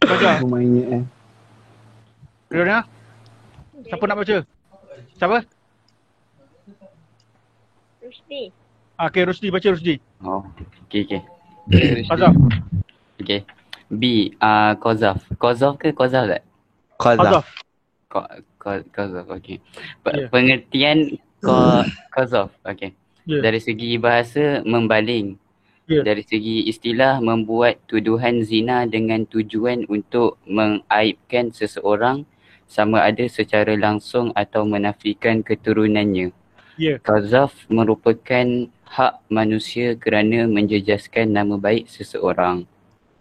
Baca. Ridona, siapa nak baca? Siapa? Rusdi. Okay, Rusdi, baca Rusdi. Oh, okey. Azaf. Okey. B, Qazaf. Qazaf ke Qazaf tak? Qazaf. Qazaf, okey. Ya. Pengertian Qazaf, okey. Ya. Dari segi bahasa, membaling. Ya. Dari segi istilah, membuat tuduhan zina dengan tujuan untuk mengaibkan seseorang sama ada secara langsung atau menafikan keturunannya. Ya. Qazaf merupakan hak manusia kerana menjejaskan nama baik seseorang.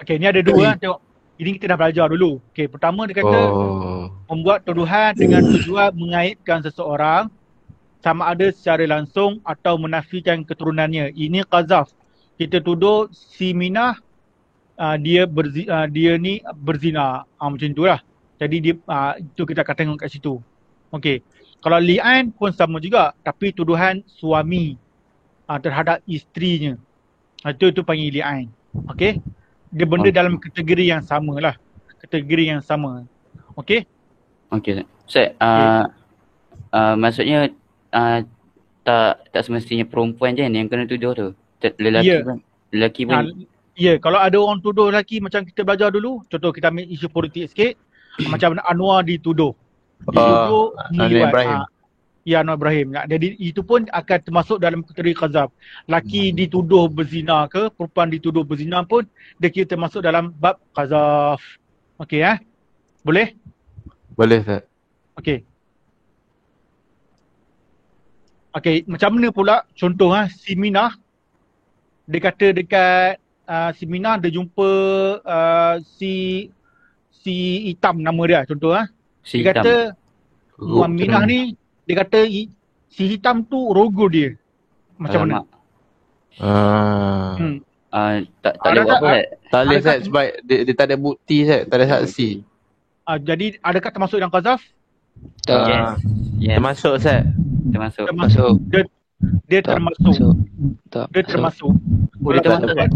Okay, ni ada dua tengok. Ini kita dah belajar dulu. Okay, pertama dia kata membuat tuduhan dengan tujuan mengaitkan seseorang sama ada secara langsung atau menafikan keturunannya. Ini qazaf. Kita tuduh si Minah dia ni berzina. Macam tu lah. Jadi dia itu kita akan tengok kat situ. Okey. Kalau li'an pun sama juga, tapi tuduhan suami terhadap isterinya. Itu panggil li'an. Okey. Dia benda dalam kategori yang sama lah. Kategori yang sama. Okey? Okey. Ustaz, maksudnya tak semestinya perempuan je yang kena tuduh tu. Lelaki pun. Ya, kalau ada orang tuduh lelaki macam kita belajar dulu, contoh kita ambil isu politik sikit, macam Anwar dituduh. Dituduh Anwar Ibrahim. Ya, Anwar Ibrahim. Jadi itu pun akan termasuk dalam kategori qazaf. Laki dituduh berzina ke, perempuan dituduh berzina pun dia kira termasuk dalam bab qazaf. Okey Boleh? Boleh Ustaz. Okey. Okey, macam mana pula contoh si Minah, dia kata dekat si Minah dia jumpa si Hitam nama dia contoh Si dia hitam. kata Minah ni dia kata si Hitam tu rogo dia. Macam mana? Tak boleh buat apa. Tak boleh Zat sebab dia tak ada bukti Zat, tak ada saksi. Jadi adakah termasuk dalam qazaf? Tak. Yes. Termasuk Zat. Masuk. Dia Tak. termasuk. Tak. Dia termasuk. Boleh termasuk kan?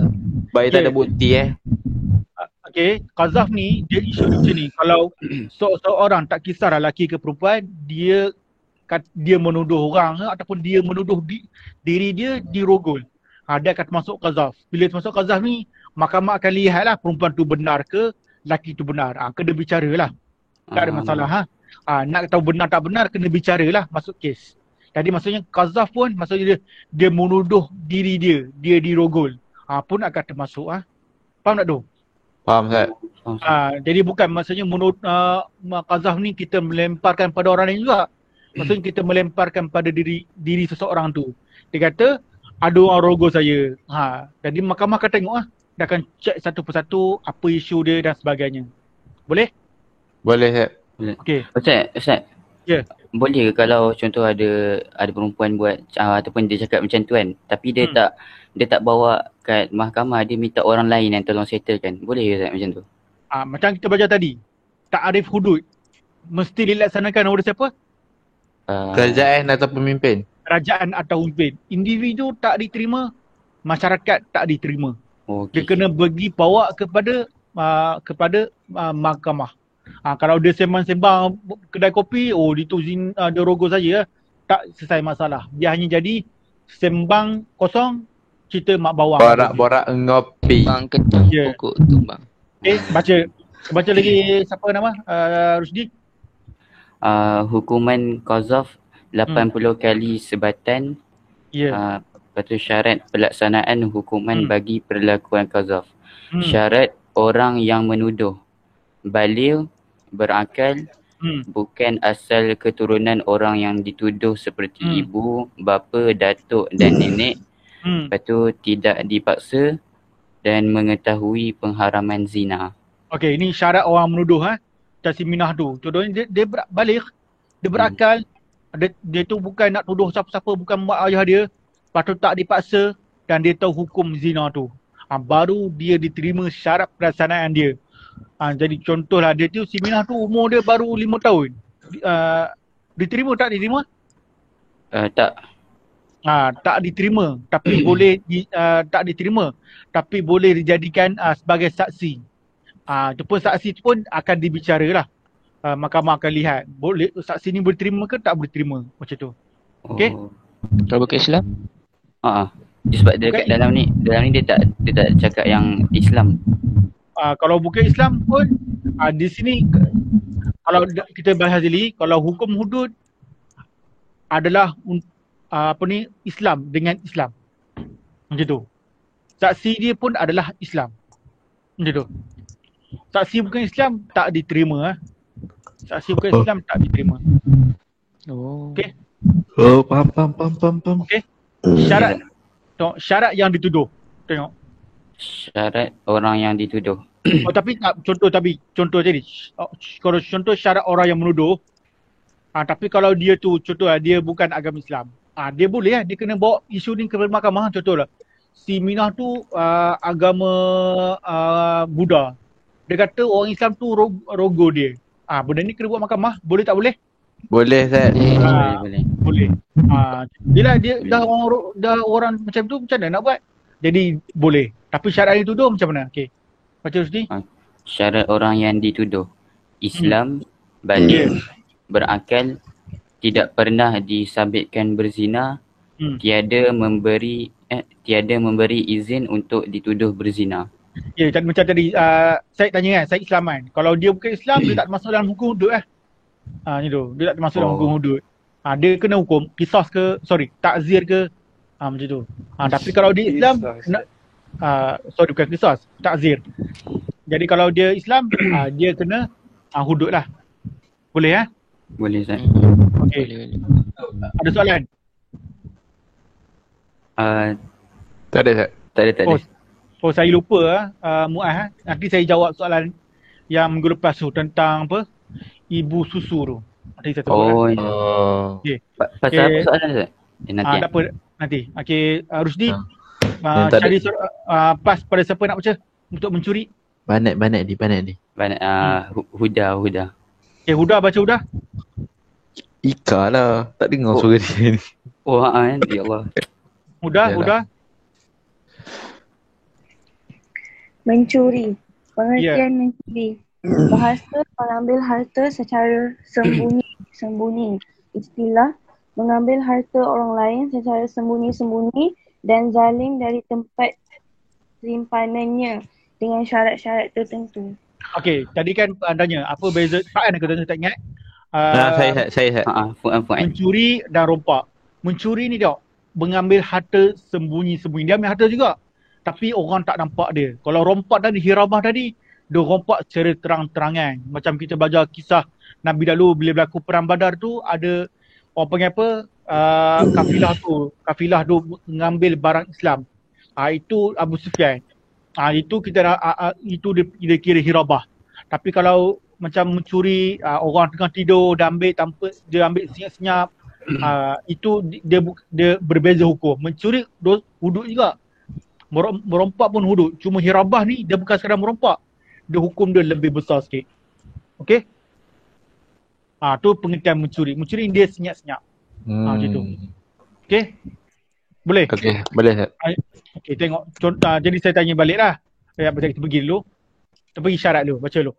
Sebab dia tak ada bukti Okey, qazaf ni dia isu dia macam ni. Kalau seorang tak kisah lelaki ke perempuan, dia menuduh orang ataupun dia menuduh diri dia dirogol. Dia akan masuk qazaf. Bila masuk qazaf ni, mahkamah akan lihatlah perempuan tu benar ke, lelaki tu benar. Kena bicaralah. Tak ada masalah nak tahu benar tak benar, kena bicaralah masuk kes. Jadi maksudnya qazaf pun maksudnya dia menuduh diri dia dirogol. Pun akan termasuk Faham tak tu? Faham Zat? Jadi bukan maksudnya qazaf ni kita melemparkan pada orang lain juga. Maksudnya kita melemparkan pada diri seseorang tu. Dia kata ada orang rogo saya. Jadi mahkamah akan tengok dia akan cek satu persatu apa isu dia dan sebagainya. Boleh? Boleh Zat. Okey. Ustaz. Ya. Boleh ke kalau contoh ada perempuan buat ataupun dia cakap macam tu kan, tapi dia tak bawa kat mahkamah, dia minta orang lain yang tolong settlekan. Boleh ke Ustaz macam tu? Macam kita baca tadi, ta'arif hudud mesti dilaksanakan oleh siapa? Kerajaan atau pemimpin? Kerajaan atau pemimpin. Individu tak diterima, masyarakat tak diterima. Dia kena bawa kepada mahkamah. Kalau dia sembang-sembang kedai kopi, dia rogo saya, tak selesai masalah. Dia hanya jadi sembang kosong, cerita mak bawang. Borak-borak ngopi. Bang ketang pokok tumbang. Baca lagi siapa nama? Rusdi. Hukuman qazaf 80 kali sebatan. Lepas tu syarat pelaksanaan hukuman bagi perlakuan qazaf. Syarat orang yang menuduh baligh, berakal, bukan asal keturunan orang yang dituduh seperti ibu, bapa, datuk dan nenek. Lepas tu tidak dipaksa dan mengetahui pengharaman zina. Okey, ini syarat orang menuduh Macam si Minah tu. Contohnya dia baligh, dia berakal, dia tu bukan nak tuduh siapa-siapa, bukan mak ayah dia. Lepas tu tak dipaksa dan dia tahu hukum zina tu. Baru dia diterima syarat pelaksanaan dia. Jadi contohlah dia tu, si Minah tu umur dia baru 5 tahun. Diterima tak diterima? Tak. Tak diterima tapi boleh tak diterima tapi boleh dijadikan sebagai saksi. Itu pun saksi tu pun akan dibicaralah. Mahkamah akan lihat boleh saksi ni boleh terima ke tak boleh terima, macam tu. Okey. Kalau bukan Islam? Sebab dia kat dalam ni dia tak cakap yang Islam. Kalau bukan Islam pun di sini kalau kita bahas tadi, kalau hukum hudud adalah Islam dengan Islam. Macam tu. Saksi dia pun adalah Islam. Macam tu. Saksi bukan Islam tak diterima. Saksi bukan Islam tak diterima. Okey. Faham. Okey. Syarat yang dituduh. Tengok. Syarat orang yang dituduh. Tapi contoh jadi. Kalau contoh syarat orang yang menuduh. Tapi kalau dia tu contoh dia bukan agama Islam. Dia boleh dia kena bawa isu ni ke mahkamah. Contohlah si Minah tu agama Buddha. Dia kata orang Islam tu rogo dia. Benda ni kena buat mahkamah. Boleh tak boleh? Boleh Zat. Boleh. Bila dia dah orang macam tu, macam mana nak buat? Jadi boleh. Tapi syarat yang dituduh macam mana? Okey. Baca Rusdi. Syarat orang yang dituduh Islam, baligh, berakal, tidak pernah disabitkan berzina, tiada memberi izin untuk dituduh berzina. Ya, macam tadi saya tanya kan, saya Islam kan. Kalau dia bukan Islam, dia tak masuk dalam hukum hudud Macam tu. Dia tak masuk dalam hukum hudud. Dia kena hukum qisas ke, takzir ke. Macam tu. Tapi kalau dia Islam, bukan qisas, takzir. Jadi kalau dia Islam, dia kena hudud lah. Boleh Boleh Ustaz. Okey. Ada soalan? Tak ada Ustaz. Tak ada. Oh saya lupa Muaz. Nanti saya jawab soalan yang minggu lepas tu tentang apa? Ibu susu tu. Nanti saya sebut. Okay. Pasal apa soalan Ustaz? Nanti. Tak apa. Nanti. Okay. Rusdi. Tak cari pas pada siapa nak baca untuk mencuri. Banat di. Huda. Okay, Huda baca Huda. Ika lah. Tak dengar suara dia ni. Ya Allah. Huda. Mencuri. Pengertian mencuri. Bahasa mengambil harta secara sembunyi. Istilah mengambil harta orang lain secara sembunyi-sembunyi dan zalim dari tempat simpanannya dengan syarat-syarat tertentu. Okey, tadi kan tanya apa beza Faan aku tak ingat. Saya. Mencuri dan rompak. Mencuri ni tau, mengambil harta sembunyi-sembunyi. Dia ambil harta juga. Tapi orang tak nampak dia. Kalau rompak tadi, hirabah tadi, dia rompak secara terang-terangan. Macam kita belajar kisah Nabi dahulu bila berlaku perang Badar tu, ada orang panggil apa, kafilah tu mengambil barang Islam. Itu Abu Sufyan. Itu itu dia kira hirabah. Tapi kalau macam mencuri, orang tengah tidur dia ambil senyap-senyap, itu dia berbeza hukum. Mencuri hudud juga. Merompak pun hudud. Cuma hirabah ni dia bukan sekadar merompak. Dia hukum dia lebih besar sikit. Okey? Tu pengertian mencuri. Mencuri dia senyap-senyap. Macam tu. Okey? Boleh? Okey, boleh. Okey, tengok. Jadi saya tanya balik lah. Kita pergi dulu. Kita pergi syarat dulu. Baca dulu.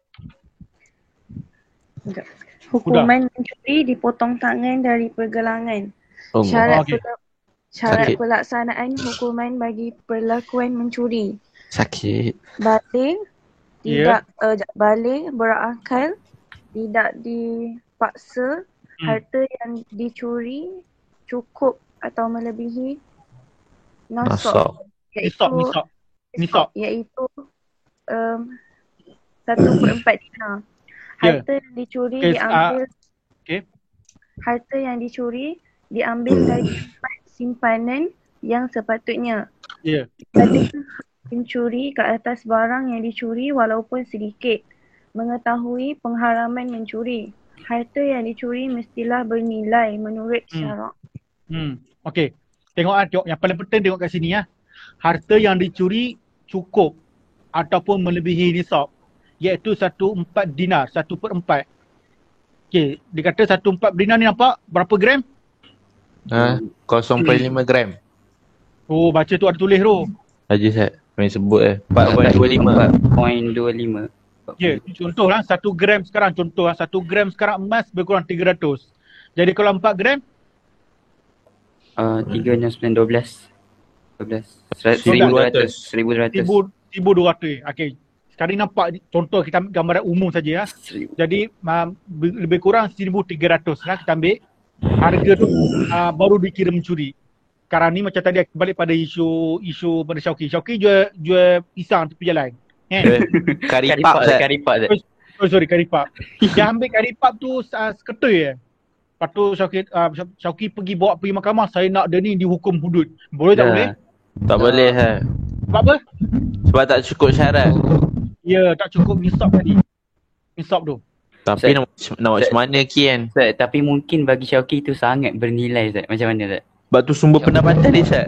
Hukuman mencuri dipotong tangan dari pergelangan. Syarat pelaksanaan hukuman bagi perlakuan mencuri. Sakit. Baligh, baligh, berakal, tidak dipaksa, harta yang dicuri cukup atau melebihi nasab. Nisab. Iaitu 1/4 dinar. Harta yang dicuri diambil. Harta yang dicuri diambil dari tempat simpanan yang sepatutnya. Ada mencuri ke atas barang yang dicuri walaupun sedikit. Mengetahui pengharaman mencuri. Harta yang dicuri mestilah bernilai menurut syarak. Okey. Tengok yang paling penting tengok kat sini . Harta yang dicuri cukup ataupun melebihi nisab, iaitu 1/4 dinar, 1/4. Okey, dia kata 1/4 dinar ni nampak berapa gram? 0.5 gram. Baca tu ada tulis tu. Haji Ustaz, main sebut 4.25. Contohlah 1 gram sekarang, 1 gram sekarang emas berkurang 300. Jadi kalau 4 gram? 3, 6, 9, 12. 1,200. 1,200. Okey. Sekarang nampak contoh kita ambil gambaran umum saja . Jadi lebih kurang 1,300 lah kita ambil. Harga tu baru dikira mencuri. Sekarang ni macam tadi balik pada isu pada Syauqi. Syauqi jual pisang tepi jalan. Karipap. Sorry, karipap. Dia ambil karipap tu seketui . Lepas tu Syauqi pergi mahkamah, saya nak dia ni dihukum hudud. Boleh tak boleh? Tak boleh . Sebab apa? Sebab tak cukup syarat. Ya, tak cukup nisab tadi. Nisab tu. Tapi nak macam mana Kian? Tapi mungkin bagi Syauqi tu sangat bernilai Ustaz. Macam mana Ustaz? Sebab tu sumber pendapatan dia Ustaz.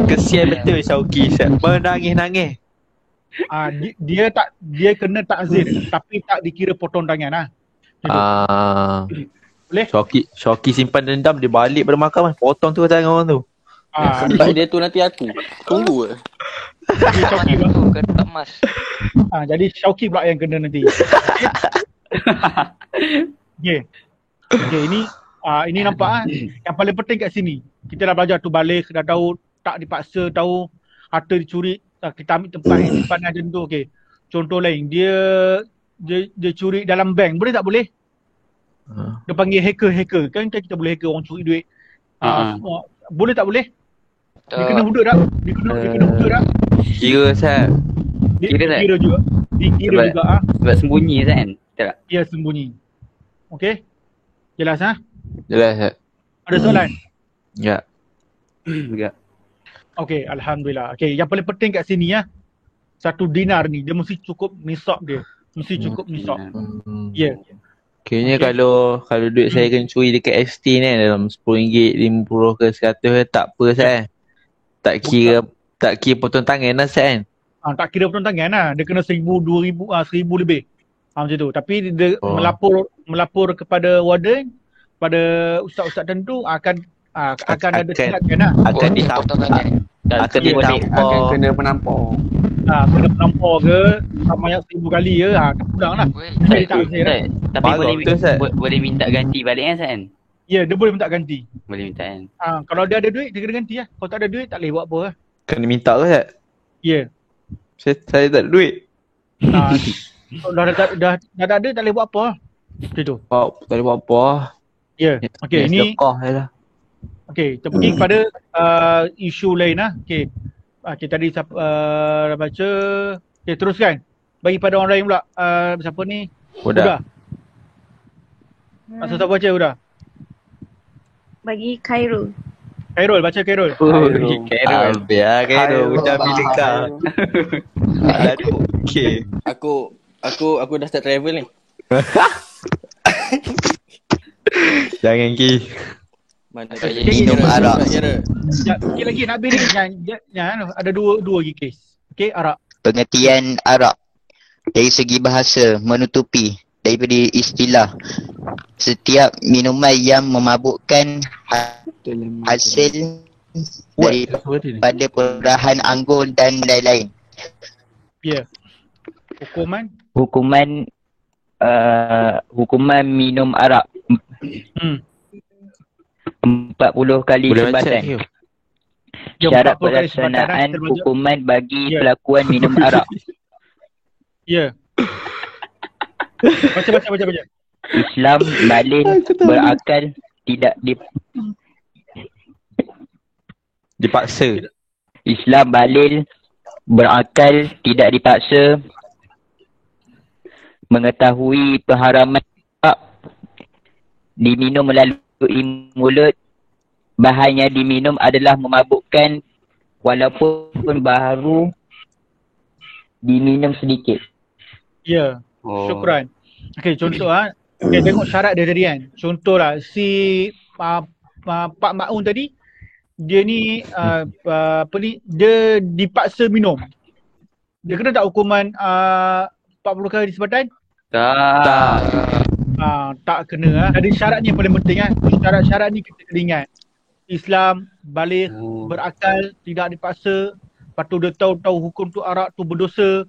Kesian betul Syauqi Ustaz. Menangis-nangis. Dia kena takzir tapi tak dikira potong tangan . Boleh? Syauqi simpan dendam, dia balik pada mahkamah, potong tu tangan orang tu. Sebab dia tu nanti aku tunggu . Syauqi tu kertas emas. Jadi Syauqi pula yang kena nanti. Okay, ini nampak yang paling penting kat sini. Kita dah belajar tu balik, dah tahu tak dipaksa, tahu harta dicuri, kita ambil tempat simpanan macam tu. Okey. Contoh lain, dia curi dalam bank, boleh tak boleh? Dia panggil hacker. Kan kita boleh hacker orang curi duit. Boleh tak boleh? Dia kena hudud tak? Dia kena hudud tak? Kira Ustaz. Kira juga. Dikira juga. Sebab sembunyi Ustaz kan? Tak? Ya, sembunyi. Okey? Jelas Jelas Ustaz. Ada soalan? Ya. Okey, alhamdulillah. Okey, yang paling penting kat sini satu dinar ni dia mesti cukup nisab dia. Mesti cukup nisab. Ya. Kayaknya kalau duit saya kena curi dekat ST ni dalam RM10, RM50 ke RM100 tak apa saya. Tak kira potong tangan lah saya kan. Tak kira potong tangan lah. Dia kena 1,000, 2,000, 1,000 lebih. Macam tu. Tapi dia melapor kepada warden, pada ustaz-ustaz tentu akan ada tindakan lah. Akan ditampar. Akan kena penampar. Kena penampar ke sama yang 1,000 kali ke, kurang lah. Tapi boleh minta ganti balik kan San? Ya, dia boleh minta ganti. Boleh minta kan? Kalau dia ada duit, dia kena ganti lah. Kalau tak ada duit, tak boleh buat apa lah. Kena minta ke Ustaz? Ya. Saya tak ada duit. Dah tak ada, tak boleh buat apa lah. Macam tu. Tak boleh buat apa lah. Ya. Okey, ni sedekah je lah. Okey, kita pergi kepada isu lain lah. Okey. Okey, tadi siapa dah baca. Okey, teruskan. Bagi pada orang lain pula. Siapa ni? Huda. Masa siapa baca Huda? Bagi Khairul. Khairul, baca Khairul. Khairul. Biar Khairul. Ucap bila kau. Okey. Aku dah start travel ni. Jangan Ki. Mana minum arak. Sikit lagi nak habis ni. Ada dua lagi kes. Okey, arak. Pengertian arak dari segi bahasa menutupi daripada istilah setiap minuman yang memabukkan hasil daripada perahan anggur dan lain-lain. Ya. Hukuman minum arak 40 kali sembatan. Syarat pelaksanaan hukuman bagi pelakuan minum arak. Ya. Baca. Islam balil berakal tidak dipaksa. Islam balil berakal tidak dipaksa, mengetahui pengharaman diminum melalui mulut. Bahan yang diminum adalah memabukkan walaupun baru diminum sedikit. Ya, syukran. Okey, contoh okay, tengok syarat dia tadi kan. Contohlah si Pak Ma'un tadi, dia ni dia dipaksa minum. Dia kena tak hukuman 40 kali disebatan? Tak. Tak kena. Jadi syarat ni yang paling penting kan. Syarat-syarat ni kita kena ingat. Islam balik berakal, tidak dipaksa. Lepas tu dia tahu hukum tu arak tu berdosa.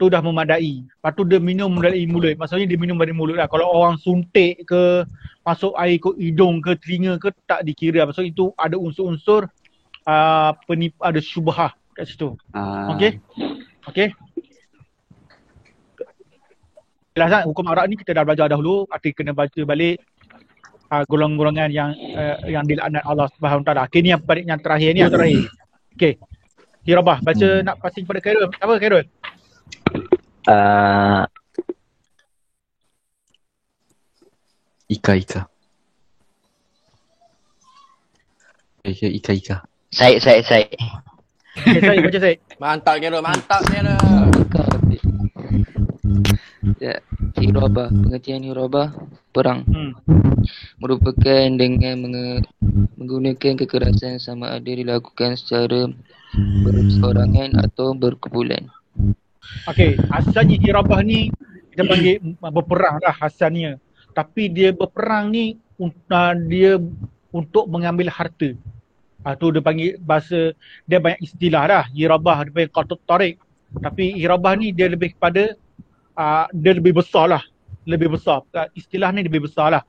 Tu dah memadai. Lepas tu dia minum dari mulut. Maksudnya dia minum dari mulut lah. Kalau orang suntik ke, masuk air ke hidung ke, telinga ke, tak dikira. Maksudnya itu ada unsur-unsur ada syubhah kat situ. Okey? Jelas hukum arak ni kita dah belajar dahulu. Arti kena baca balik golongan-golongan yang dilaknat Allah Subhanahu Taala. Okey, ni yang terakhir ni. Okey. Hirabah, baca nak passing pada Khairul. Apa Khairul? Ika. Said. Okay, Said, baca Said. Mantap Khairul. Ya, hirabah, pengertian hirabah perang. Merupakan dengan menggunakan kekerasan sama ada dilakukan secara berseorangan atau berkumpulan. Okey, asalnya hirabah ni kita panggil berperang lah asalnya. Tapi dia berperang ni dia untuk mengambil harta. Tu dia panggil bahasa, dia banyak istilah dah. Hirabah dia panggil qatut tariq. Tapi hirabah ni dia lebih kepada dia lebih besar lah. Lebih besar. Istilah ni lebih besar lah.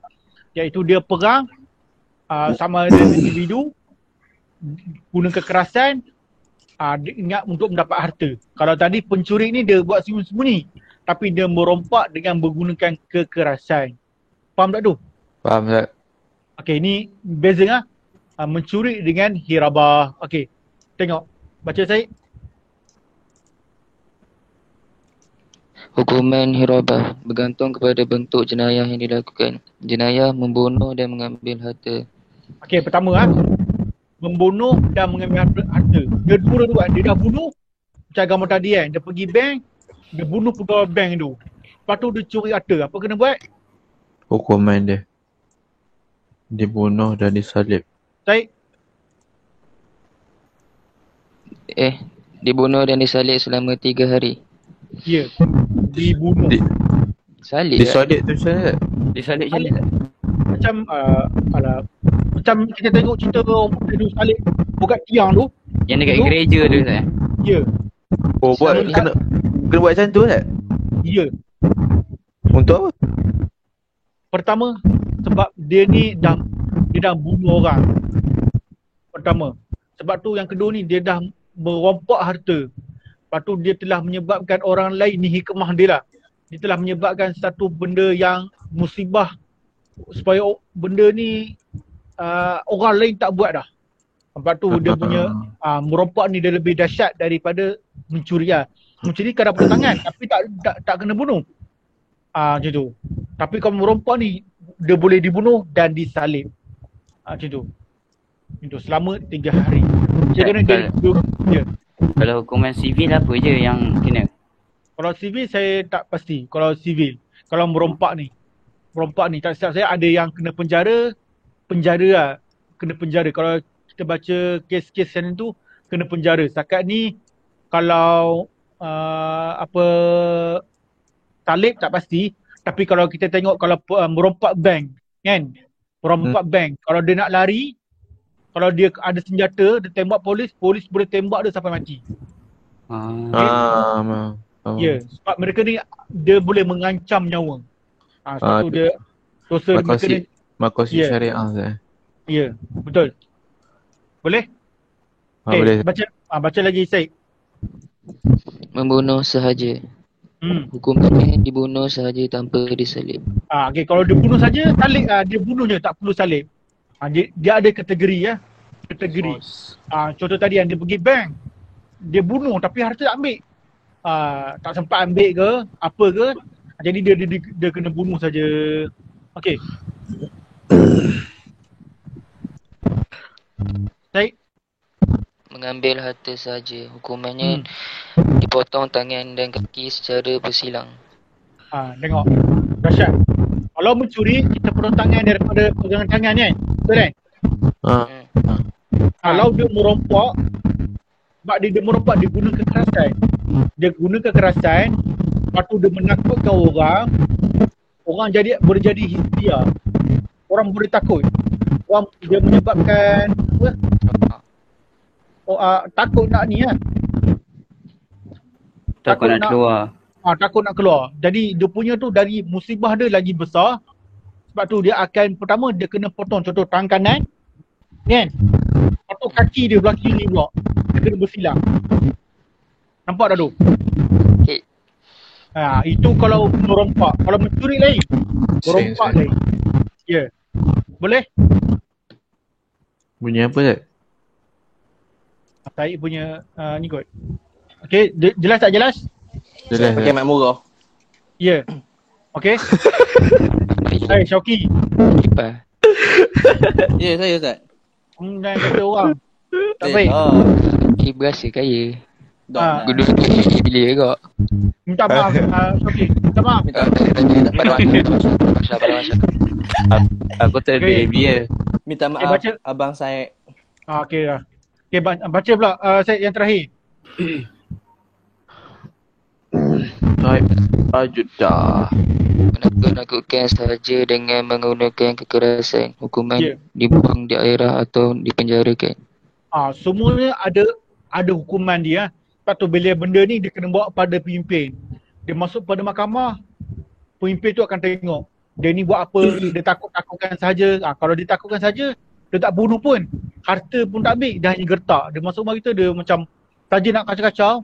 Iaitu dia perang sama ada individu, guna kekerasan, dia ingat untuk mendapat harta. Kalau tadi pencuri ni dia buat sembunyi-sembunyi, tapi dia merompak dengan menggunakan kekerasan. Faham tak tu? Faham tak? Okey, ni beza lah. Mencuri dengan hirabah. Okey, tengok. Baca Syed. Hukuman hirabah bergantung kepada bentuk jenayah yang dilakukan. Jenayah membunuh dan mengambil harta. Okey, pertama membunuh dan mengambil harta. Dia dua-dua, dia dah bunuh macam gambar tadi kan, dia pergi bank, dia bunuh pegawai bank tu. Lepas tu dia curi harta, apa kena buat? Hukuman dia dibunuh dan disalib. Baik. Dibunuh dan disalib selama 3 hari. Ya. Dibunuh. Salib disalib tu saya. Disalib macam mana? Macam macam kita tengok cerita orang dia salib buat tiang tu. Yang dekat gereja tu Ustaz. Ya. Oh, kena buat macam tu tak? Ya. Untuk apa? Pertama, sebab dia dah bunuh orang. Pertama. Sebab tu yang kedua ni, dia dah merompak harta. Lepas tu dia telah menyebabkan orang lain, ni hikmah dia lah. Dia telah menyebabkan satu benda yang musibah supaya benda ni orang lain tak buat dah. Sebab tu dia punya merompak ni dia lebih dahsyat daripada mencuri lah. Mencuri kadang potong tangan tapi tak kena bunuh. Macam tu. Tapi kalau merompak ni dia boleh dibunuh dan disalib. Macam tu. Itu selama 3 hari. Dia kena dia. Kalau hukuman sivil apa je yang kena? Kalau sivil saya tak pasti. Kalau sivil, kalau merompak ni tak silap saya ada yang kena penjara lah. Kena penjara. Kalau kita baca kes-kes yang tu kena penjara. Setakat ni kalau talib tak pasti. Tapi kalau kita tengok kalau merompak bank kan, merompak bank, kalau dia nak lari, kalau dia ada senjata, dia tembak polis boleh tembak dia sampai mati. Ya, sebab mereka ni dia boleh mengancam nyawa. Sebab tu dia dosa mereka ni makosid syariah Ustaz. Ya, betul. Boleh? Boleh. Baca lagi Syed. Membunuh sahaja. Hukumannya dibunuh sahaja tanpa disalib. Okey, kalau dia bunuh saja, salib dia bunuh je, tak perlu salib. Dia ada kategori ya. Kategori. Contoh tadi yang dia pergi bank. Dia bunuh tapi harta tak ambil. Tak sempat ambil ke, apa ke. Jadi dia kena bunuh saja. Okey. Baik. Mengambil harta sahaja. Hukumannya dipotong tangan dan kaki secara bersilang. Tengok. Dahsyat. Kalau mencuri, kita potong tangan daripada pegangan tangan kan? Betul kan? Kalau dia merompak, sebab dia merompak, dia guna kekerasan. Lepas tu dia menakutkan orang. Orang boleh jadi histeria. Orang boleh takut. Dia menyebabkan takut nak ni lah. Takut nak keluar. Takut nak keluar. Jadi dia punya tu dari musibah dia lagi besar. Sebab tu dia akan pertama dia kena potong contoh tangan kanan. Kan? Lepas tu kaki dia belah kiri pula. Dia kena bersilang. Nampak tak tu? Okay. Itu kalau merompak. Kalau mencuri lain. Merompak lain. Ya. Boleh? Bunyi apa tak? Saya punya ni kot. Okay, jelas tak jelas? Jelas. Pakai mic murah. Ya. Okay. Hai Syauki. Apa? Ya, saya Ustaz. Jangan kata orang. Tak baik. Berasa kaya. Dah. Gudul bila kau. Minta maaf Syauki. Minta maaf. Aku tak ada baby. Minta maaf baca. abang saya. Okey lah. Okay, baca pula Syed yang terakhir. Ajudah. Menakut-nakutkan sahaja dengan menggunakan kekerasan. Hukuman dibuang di airah atau dipenjarakan. Semuanya ada hukuman dia. Lepas tu bila benda ni dia kena bawa pada pemimpin. Dia masuk pada mahkamah, pemimpin tu akan tengok. Dia ni buat apa, dia takutkan saja. Kalau dia takutkan saja, dia tak bunuh pun. Harta pun tak ambil, dia hanya gertak. Dia masuk rumah kita, dia macam saja nak kacau-kacau.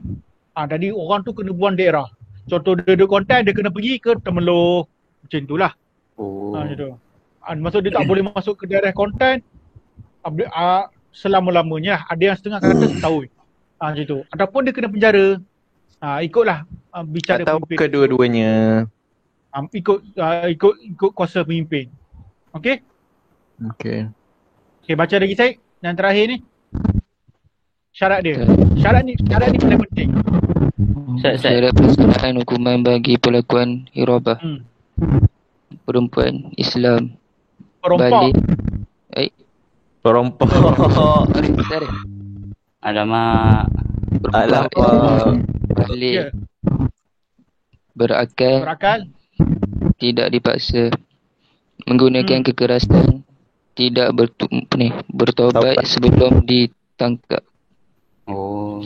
Jadi orang tu kena buang daerah. Contoh dia ada konten, dia kena pergi ke Temeloh. Macam tu lah. Macam tu. Maksud dia tak boleh masuk ke daerah konten selama-lamanya. Ada yang setengah kata setahun. Macam tu. Ataupun dia kena penjara. Ikutlah bicara atau pemimpin. Kedua-duanya. Ikut kuasa pemimpin. Okey? Okey. Okey, baca lagi Syed. Yang terakhir ni. Syarat dia. Syarat ni paling penting. Syarat pelaksanaan hukuman bagi pelakuan hirabah. Perempuan Islam. Perompak. Balik. Perompak. Alamak. Balik. Berakal. Tidak dipaksa. Menggunakan kekerasan. Tidak bertaubat sebelum ditangkap. Oh.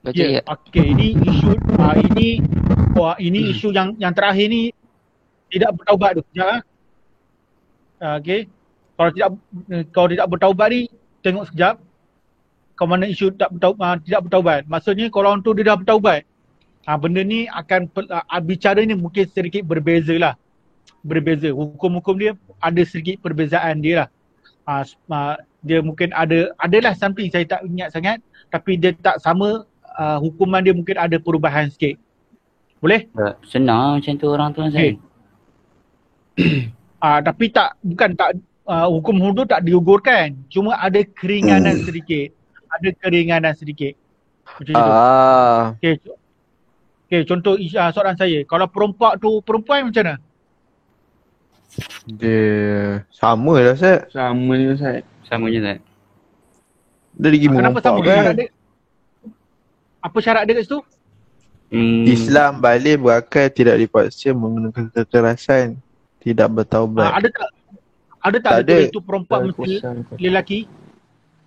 Baca ya. Okey, ini isu ini isu yang terakhir ni tidak bertaubat tu. Sekejap. Okey. Kalau tidak bertaubat ni tengok sekejap. Kau mana isu tidak bertaubat. Maksudnya kalau orang tu dia dah bertaubat. Benda ni akan bicara ni mungkin sedikit berbeza lah. Berbeza. Hukum-hukum dia ada sedikit perbezaan dia lah. Dia mungkin adalah something saya tak ingat sangat, tapi dia tak sama, hukuman dia mungkin ada perubahan sikit. Boleh? Senang macam tu orang tu saya. Tapi hukum hudud tak digugurkan. Cuma ada keringanan sedikit. Ada keringanan sedikit. Macam itu. Okey, contoh soalan saya. Kalau perompak tu perempuan macam mana? Dia sama lah Ustaz. Sama je Ustaz. Dia lagi kenapa sama? kan? Apa syarat dia kat situ? Islam balik berakal, tidak dipaksa, menggunakan kekerasan, tidak bertaubat. Ada tak itu perempuan mesti lelaki?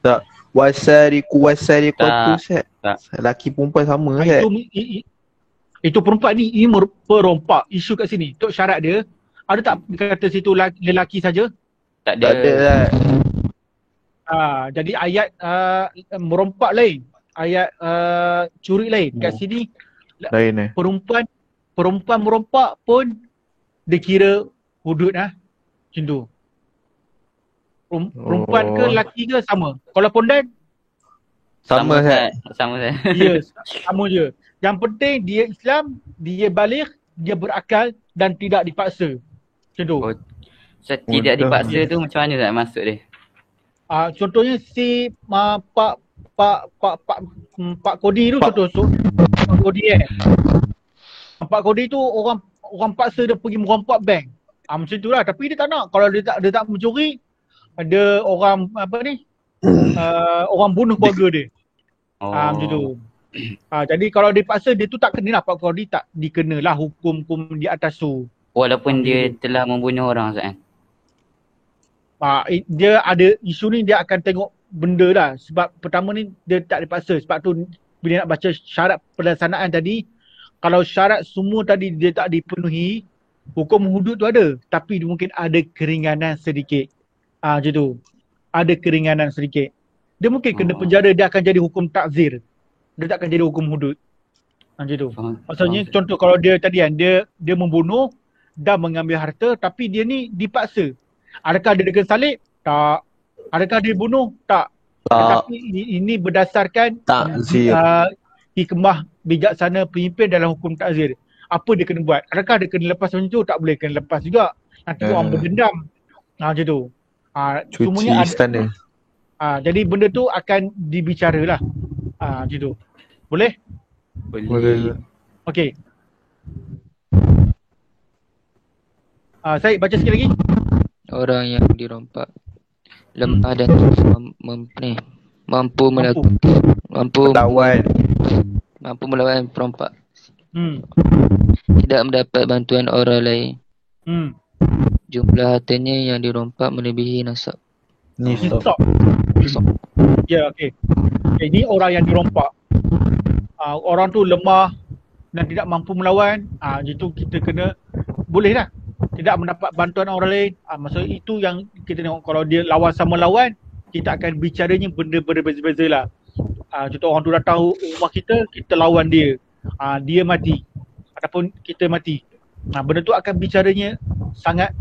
Tak. Wasariqu wasariqatu Ustaz. Lelaki perempuan sama Ustaz. Itu perempuan ni, ini perompak. Isu kat sini. Untuk syarat dia, ada tak kata situ lelaki saja? Tak ada lah. Jadi ayat merompak lain. Ayat curi lain. Kat sini lain perempuan merompak pun dikira hudud lah. Macam tu. Perempuan ke lelaki ke sama? Kalau pondan? Sama Ustaz. Ya, sama je. Yang penting dia Islam, dia baligh, dia berakal dan tidak dipaksa. Macam tu. Tidak dipaksa tu macam mana tak maksud dia? Contohnya si Pak Kodi tu contoh. Pak Kodi Pak Kodi tu orang paksa dia pergi merompak bank. Macam tu lah. Tapi dia tak nak. Kalau dia tak mencuri, ada orang orang bunuh keluarga dia. Macam tu. Jadi kalau dipaksa dia tu tak kena lah. Pak Kodi tak dikenalah hukum di atas tu. Walaupun dia telah membunuh orang Ustaz. Dia ada isu ni, dia akan tengok benda lah. Sebab pertama ni dia tak dipaksa. Sebab tu bila nak baca syarat pelaksanaan tadi, kalau syarat semua tadi dia tak dipenuhi, hukum hudud tu ada. Tapi mungkin ada keringanan sedikit. Macam tu. Ada keringanan sedikit. Dia mungkin kena penjara, dia akan jadi hukum takzir. Dia tak akan jadi hukum hudud. Macam tu. Maksudnya contoh kalau dia tadi kan, dia membunuh dan mengambil harta, tapi dia ni dipaksa. Adakah dia kena salib? Tak. Adakah dia bunuh? Tak. Tetapi ini berdasarkan hikmah bijaksana pemimpin dalam hukum takzir. Apa dia kena buat? Adakah dia kena lepas macam tu? Tak boleh kena lepas juga. Nanti orang berdendam. Macam tu. Cuci istana. Jadi benda tu akan dibicaralah. Macam tu. Boleh? Boleh. Okey. Saya baca sikit lagi. Orang yang dirompak lemah dan mampu melawan perompak. Tidak mendapat bantuan orang lain. Jumlah hartanya yang dirompak melebihi nisab. Ya, okey. Ini orang yang dirompak. Orang tu lemah dan tidak mampu melawan. Itu kita kena boleh lah. Tidak mendapat bantuan orang lain. Maksud itu yang kita tengok. Kalau dia lawan sama lawan, kita akan bicaranya benda berbeza-beza lah. Contoh orang tu datang rumah kita lawan dia. Dia mati. Ataupun kita mati. Benda tu akan bicaranya sangat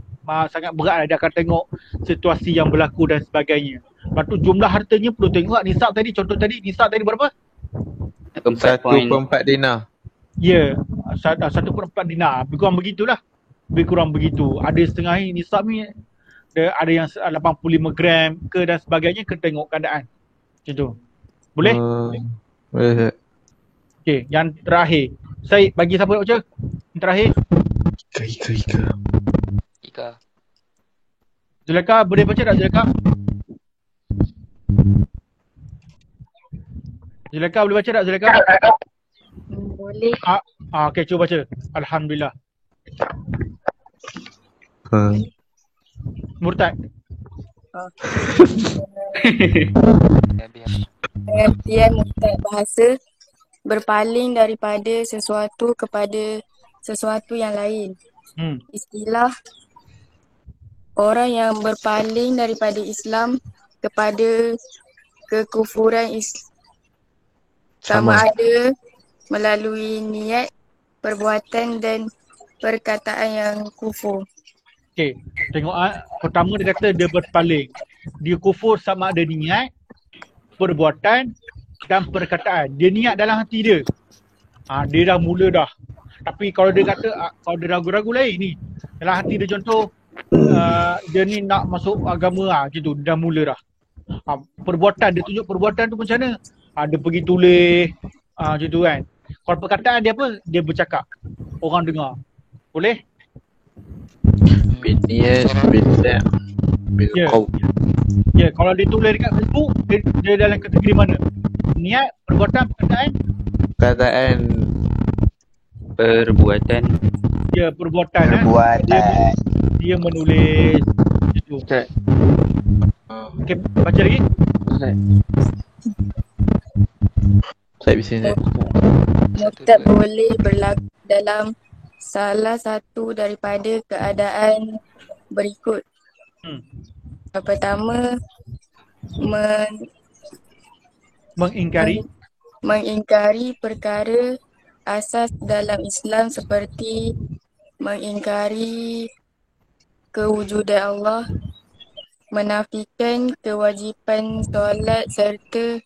berat lah. Dia akan tengok situasi yang berlaku dan sebagainya. Lepas tu jumlah hartanya perlu tengok. Nisab tadi, contoh tadi, nisab tadi berapa? 1.4 dinar. Ya, 1.4 dinar. Lebih kurang begitulah. Lebih kurang begitu. Ada setengah nisab ni ada yang 85 gram ke dan sebagainya, kena tengok keadaan. Macam tu. Boleh? Boleh. Okey, yang terakhir. Saya bagi siapa nak baca? Yang terakhir. Ika. Zulaika, boleh baca tak Zulaika? Zulaika boleh baca tak Zulaika? Boleh. Okey, cuba baca. Alhamdulillah. Murtad. Pengertian murtad bahasa berpaling daripada sesuatu kepada sesuatu yang lain. Istilah orang yang berpaling daripada Islam kepada kekufuran sama ada melalui niat, perbuatan dan perkataan yang kufur. Okey, tengok pertama dia kata dia berpaling. Dia kufur sama ada niat, perbuatan dan perkataan. Dia niat dalam hati dia. Dia dah mula dah. Tapi kalau dia kata, kalau dia ragu-ragu lain ni. Dalam hati dia contoh, dia ni nak masuk agama gitu. Dah mula dah. Perbuatan, dia tunjuk perbuatan tu macam mana. Dia pergi tulis, macam tu kan. Kalau perkataan dia apa? Dia bercakap. Orang dengar. Boleh? Biniyat, biniyat, bilqaul. Ya, kalau dia tulis dekat Facebook, dia dalam kategori mana? Niat, perbuatan, perkataan? Perbuatan. Ya, perbuatan. Perbuatan. Dia menulis. Itu. Okey, baca lagi. Saya bising. Murtad boleh berlaku dalam salah satu daripada keadaan berikut. Yang pertama, mengingkari perkara asas dalam Islam seperti mengingkari kewujudan Allah, menafikan kewajipan solat serta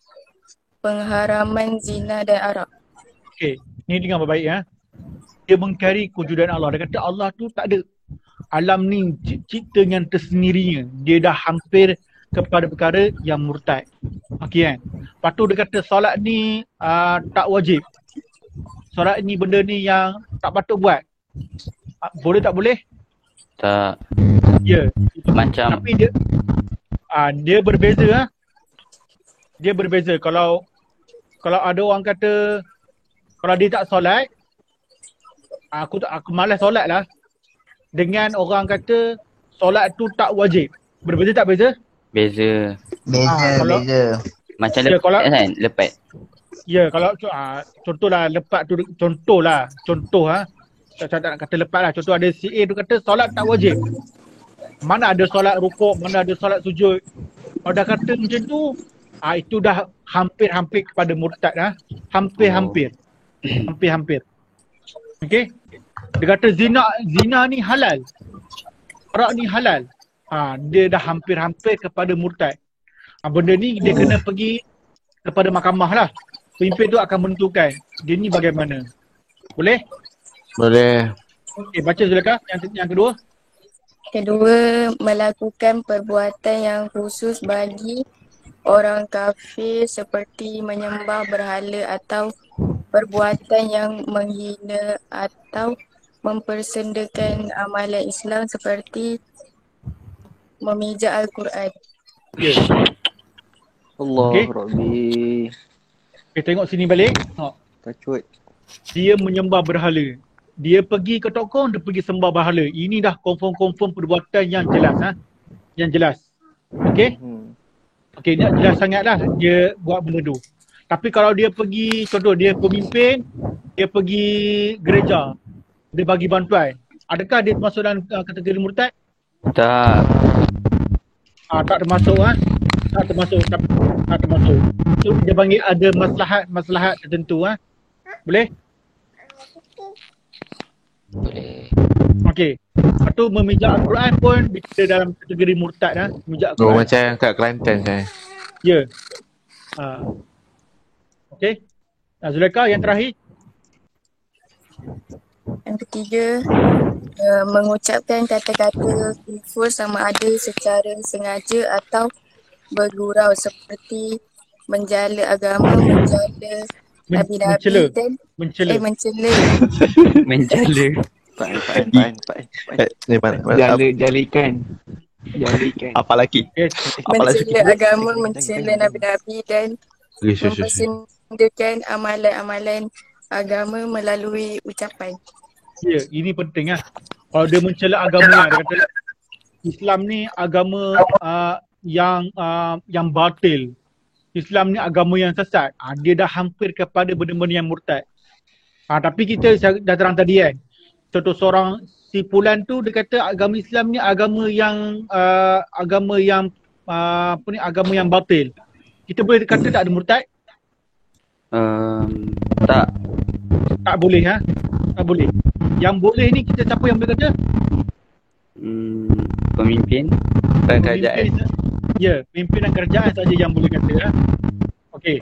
pengharaman zina dan arak. Okey, ni dengar baik-baik ya. Dia mengingkari kewujudan Allah. Dia kata Allah tu tak ada. Alam ni cipta yang tersendirinya. Dia dah hampir kepada perkara yang murtad. Okey kan. Lepas tu dia kata solat ni tak wajib. Solat ni benda ni yang tak patut buat. Boleh tak boleh? Tak. Ya. Macam. Tapi dia berbeza. Dia berbeza. Kalau ada orang kata kalau dia tak solat, aku malas solat lah. Dengan orang kata solat tu tak wajib. Berbeza tak beza? Beza. Beza. Macam lepat kan? Lepat. Ya, kalau contohlah lepat tu, contoh tak nak kata lepat lah. Contoh ada si A tu kata solat tak wajib. Mana ada solat rukuk, mana ada solat sujud. Kalau dah kata macam tu, itu dah hampir-hampir kepada murtad lah. Hampir-hampir. Okey? Dia kata zina ni halal. Arak ni halal. Dia dah hampir-hampir kepada murtad. Benda ni dia kena pergi kepada mahkamah lah. Pemimpin tu akan menentukan dia ni bagaimana. Boleh? Boleh. Okey, baca Zulaika yang kedua. Kedua, melakukan perbuatan yang khusus bagi orang kafir seperti menyembah berhala atau perbuatan yang menghina atau mempersendakan amalan Islam seperti memijak Al-Quran. Ya. Allah Okey. Rabbi. Okay, tengok sini balik. Tacut. Dia menyembah berhala. Dia pergi ke tokong, dia pergi sembah berhala. Ini dah confirm perbuatan yang jelas. Yang jelas. Okey? Okey, dia jelas sangatlah dia buat benda tu. Tapi kalau dia pergi, contoh dia pemimpin, dia pergi gereja, dia bagi bantuan. Adakah dia termasuk dalam kategori murtad? Tak. Tak termasuk Tak termasuk. So dia panggil ada maslahat tertentu Boleh? Boleh. Okey. Lepas tu memijak Al-Quran pun dia dalam kategori murtad memijak Al-Quran. Macam kat Kelantan kan. Ya. Okey. Zulaika yang terakhir. Yang ketiga, mengucapkan kata-kata kufur sama ada secara sengaja atau bergurau seperti menjala agama, menjala nabi-nabi dan mencela. Menjala. Jalikan. Apa lagi? Mencela agama, mencela nabi-nabi dan mempersendakan amalan-amalan agama melalui ucapan. Ya, ini penting lah. Kalau dia mencela agama dia kata Islam ni agama yang batil. Islam ni agama yang sesat. Dia dah hampir kepada benda-benda yang murtad. Tapi kita dah terang tadi kan. Contoh seorang si Fulan tu dia kata agama Islam ni agama yang agama yang batil. Kita boleh kata tak ada murtad? Tak. Tak boleh tak boleh. Yang boleh ni kita siapa yang boleh kata? Pemimpin dan kerajaan. Ya, pemimpin dan kerajaan saja yang boleh kata. Okey.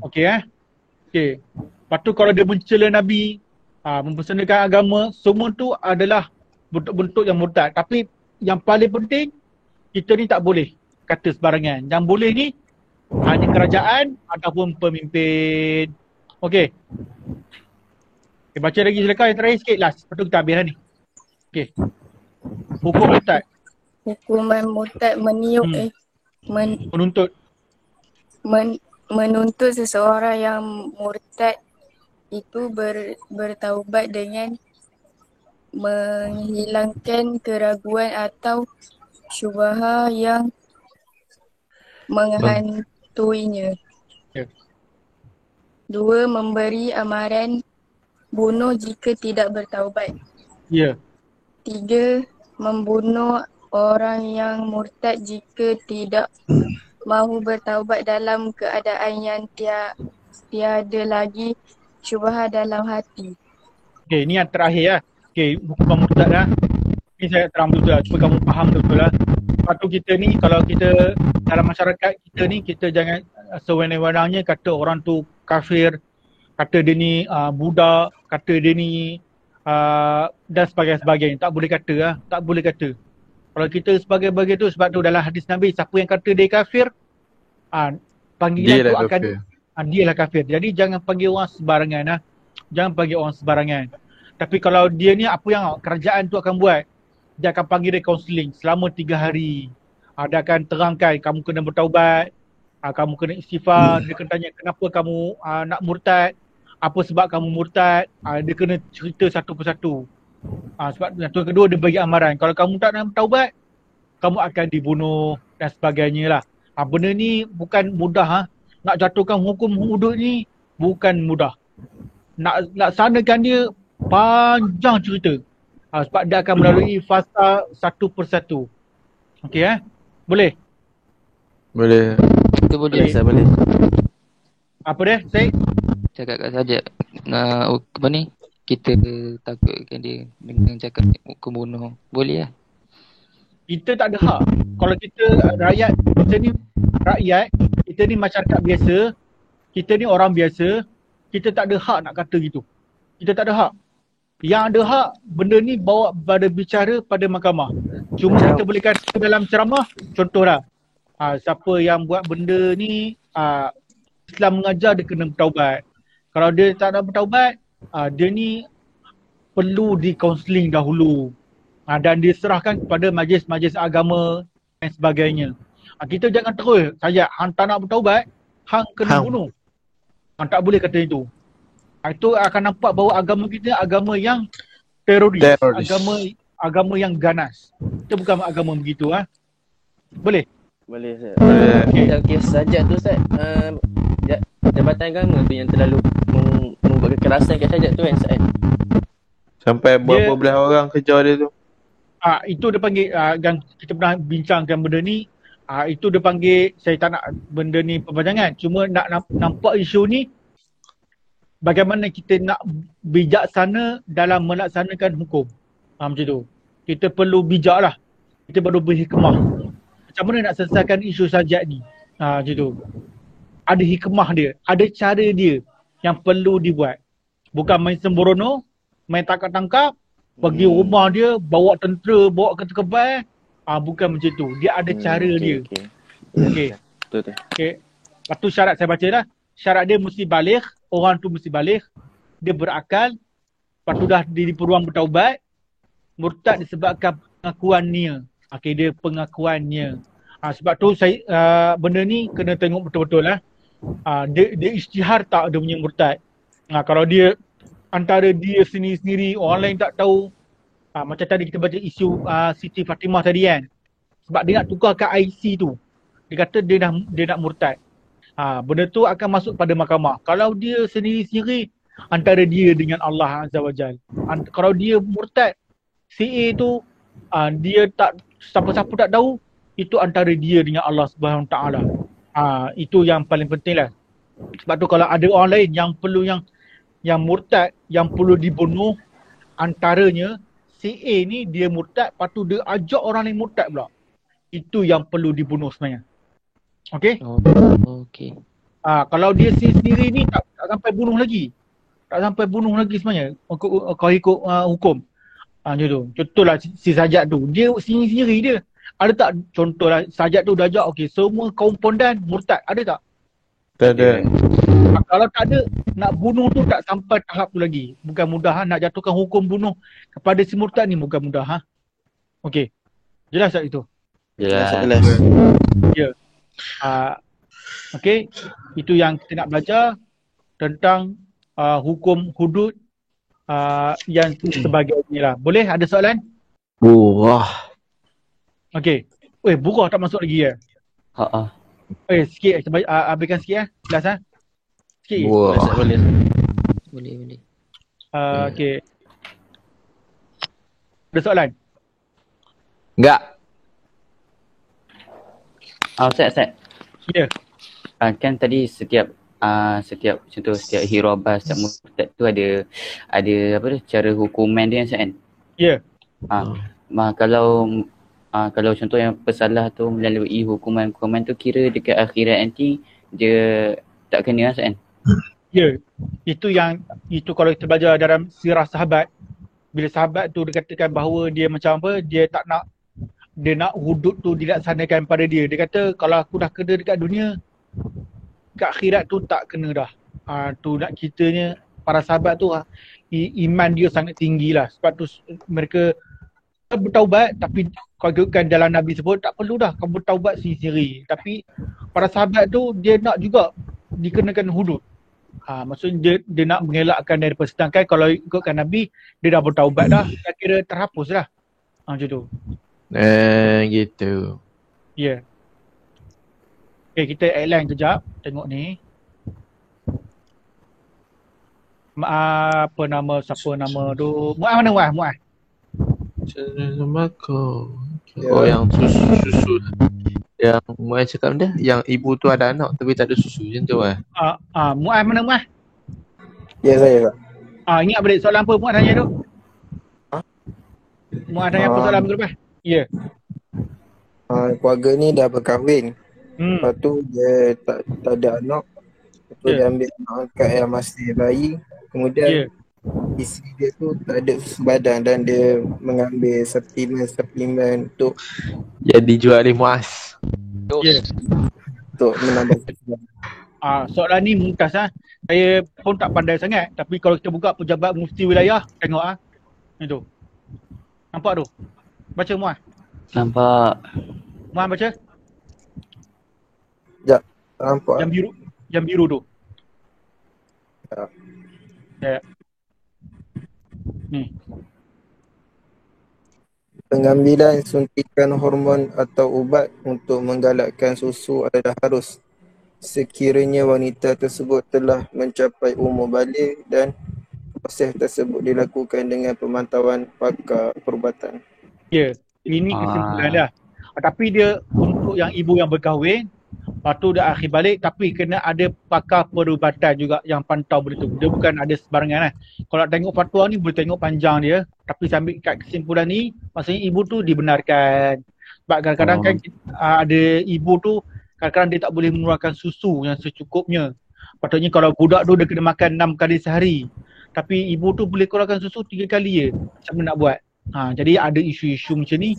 Okey Okey. Lepas tu kalau dia mencela Nabi, mempersendakan agama, semua tu adalah bentuk-bentuk yang murtad. Tapi yang paling penting, kita ni tak boleh kata sebarangan. Yang boleh ni hanya kerajaan ataupun pemimpin. Okey. Okay, baca lagi silakan yang terakhir sikit last. Lepas tu kita habis lah ni. Okey. Hukum murtad. Hukuman murtad menuntut seseorang yang murtad itu bertaubat dengan menghilangkan keraguan atau syubhah yang menghantuinya. Dua, memberi amaran bunuh jika tidak bertaubat. Tiga, membunuh orang yang murtad jika tidak mahu bertaubat dalam keadaan yang tiada lagi syubhah dalam hati. Okey, ni yang terakhir lah. Okey, hukuman murtad lah. Ni saya terang betul lah, supaya kamu faham betul lah. Lepas tu kita ni, kalau kita dalam masyarakat kita ni, kita jangan sewenang-wenangnya kata orang tu kafir, kata dia ni budak, kata dia ni dan sebagainya. Tak boleh kata lah, tak boleh kata. Kalau kita sebagai begitu, sebab tu dalam hadis Nabi, siapa yang kata dia kafir, panggilan tu akan dia lah kafir. Jadi jangan panggil orang sebarangan lah. Jangan panggil orang sebarangan. Tapi kalau dia ni apa yang kerajaan tu akan buat, dia akan panggil dia kaunseling selama 3 hari. Dia akan terangkan kamu kena bertaubat, kamu kena istighfar, dia akan tanya kenapa kamu nak murtad, apa sebab kamu murtad, dia kena cerita satu persatu. Sebab yang kedua dia bagi amaran, kalau kamu tak nak bertaubat, kamu akan dibunuh dan sebagainya lah. Benda ni bukan mudah. Nak jatuhkan hukum hudud ni bukan mudah. Nak laksanakan dia panjang cerita. Sebab dia akan melalui fasa satu persatu. Okey Boleh? Boleh. Itu boleh. Saya boleh. Apa dia? Saya cakap kat saja. Apa ni? Kita takutkan dia dengan cakap kebunuh. Boleh lah. Kita tak ada hak. Kalau kita rakyat, kita ni rakyat, kita ni masyarakat biasa, kita ni orang biasa, kita tak ada hak nak kata gitu. Kita tak ada hak. Yang ada hak, benda ni bawa pada bicara pada mahkamah. Cuma kita boleh kata dalam ceramah, contohlah. Siapa yang buat benda ni, Islam mengajar dia kena bertaubat. Kalau dia tak nak bertaubat, dia ni perlu di-counselling dahulu. Dan diserahkan kepada majlis-majlis agama dan sebagainya. Kita jangan terus saja, hang tak nak bertaubat, hang kena bunuh. Hang tak boleh kata itu. Itu akan nampak bahawa agama kita agama yang teroris. Agama yang ganas. Itu bukan agama begitu. Boleh? Boleh Ustaz. Okey saja tu Ustaz. Jabatan agama tu yang terlalu membuat kekerasan kat sajak tu kan Ustaz. Sampai berapa belas orang kejar dia tu. Itu dia panggil, yang kita pernah bincangkan benda ni, itu dia panggil, saya tak nak benda ni perpanjangan, cuma nak nampak isu ni, bagaimana kita nak bijaksana dalam melaksanakan hukum. Macam tu. Kita perlu bijak lah. Kita perlu berhikmah. Macam mana nak selesaikan isu sajak ni. Macam tu. Ada hikmah dia. Ada cara dia yang perlu dibuat. Bukan main sembrono, main tangkap-tangkap, pergi rumah dia, bawa tentera, bawa kebal. Bukan macam tu. Dia ada cara dia. Okey. Betul. Okey. Lepas tu syarat saya baca dah. Syarat dia mesti baligh, orang tu mesti baligh, dia berakal, lepas tu dah diperuang bertaubat. Murtad disebabkan pengakuannya. Okey, dia pengakuannya. Sebab tu saya benda ni kena tengok betul-betul lah. Dia isytihar tak dia punya murtad. Kalau dia antara dia sendiri-sendiri, orang lain tak tahu. Macam tadi kita baca isu Siti Fatimah tadi kan. Sebab dia nak tukarkan IC tu. Dia kata dia nak murtad. Benda tu akan masuk pada mahkamah. Kalau dia sendiri-sendiri, antara dia dengan Allah Azza wa Jal. Kalau dia murtad, CA tu dia tak, siapa-siapa tak tahu, itu antara dia dengan Allah Subhanahu Wa Taala. Itu yang paling penting lah. Sebab tu kalau ada orang lain yang perlu yang murtad, yang perlu dibunuh, antaranya CA ni dia murtad, lepas tu dia ajak orang lain murtad pula. Itu yang perlu dibunuh sebenarnya. Okey? Okey. Kalau dia sendiri ni tak sampai bunuh lagi. Tak sampai bunuh lagi sebenarnya. Kau ikut hukum. Macam tu. Contohlah si Sajat tu. Dia sendiri-sendiri dia. Ada tak contohlah Sajat tu dah ajak, okey, semua kaum pondan murtad. Ada tak? Tak ada. Kalau tak ada, nak bunuh tu tak sampai tahap tu lagi. Bukan mudah. Nak jatuhkan hukum bunuh kepada si murtad ni bukan mudah. Okey. Jelas tak itu? Jelas. Ya. Okey, itu yang kita nak belajar tentang hukum hudud yang sebagainya lah. Boleh? Ada soalan? Burah. Okey. Burah tak masuk lagi ya? Sikit. Habiskan sikit Kelas Sikit. Boleh. Okey. Ada soalan? Enggak. Ustaz. Ya. Kan tadi setiap contoh setiap hirabah, setiap murtad tu ada apa tu, cara hukuman dia kan? Ya. Kalau contoh yang pesalah tu melalui hukuman tu, kira dekat akhirat nanti dia tak kena kan? Ya. Itu kalau kita belajar dalam sirah sahabat, bila sahabat tu dikatakan bahawa dia macam apa, dia nak hudud tu dilaksanakan pada dia. Dia kata kalau aku dah kena dekat dunia, kat akhirat tu tak kena dah. Tu nak kitanya para sahabat tu iman dia sangat tinggi lah. Sebab tu mereka bertaubat, tapi kalau ikutkan jalan Nabi sebut, tak perlu dah kamu bertaubat sendiri. Tapi para sahabat tu dia nak juga dikenakan hudud. Maksudnya dia nak mengelakkan daripada, sedangkan kalau ikutkan Nabi, dia dah bertaubat dah, dah kira terhapus dah. Macam tu. Gitu. Ya. Okay, kita outline kejap. Tengok ni. Siapa nama tu? Muaz mana Muaz? Nama kau. Oh, yang susu. Yang Muaz cakap dia, yang ibu tu ada anak tapi tak ada susu, macam tu Muaz mana Muaz? Ya, saya Kak. Ingat balik soalan apa Muaz tanya tu? Muaz tanya apa soalan minggu lepas? Ya. Keluarga ni dah berkahwin. Lepas tu dia tak ada anak. Lepas tu dia ambil anak angkat yang masih bayi. Kemudian isteri dia tu tak ada susu badan dan dia mengambil suplemen untuk jadi jual di Muaz. Untuk menambah susu badan. Soalan ni mumtaz Saya pun tak pandai sangat, tapi kalau kita buka pejabat mufti wilayah, tengok itu. Nampak tu? Baca Muaz. Nampak. Muaz baca. Sekejap. Nampak. Yang biru tu. Ya. Ni. Pengambilan suntikan hormon atau ubat untuk menggalakkan susu adalah harus sekiranya wanita tersebut telah mencapai umur baligh dan proses tersebut dilakukan dengan pemantauan pakar perubatan. Ya, ini kesimpulan dah. Tapi dia untuk yang ibu yang berkahwin, lepas tu dah akhir balik, tapi kena ada pakar perubatan juga yang pantau benda tu. Dia bukan ada sebarangan Kalau nak tengok fatwa ni boleh tengok panjang dia, tapi sambil kat kesimpulan ni, maksudnya ibu tu dibenarkan. Sebab kadang-kadang kan ada ibu tu, kadang-kadang dia tak boleh mengeluarkan susu yang secukupnya. Patutnya kalau budak tu dia kena makan 6 kali sehari. tapi ibu tu boleh keluarkan susu 3 kali je. Macam mana nak buat? Jadi ada isu-isu macam ni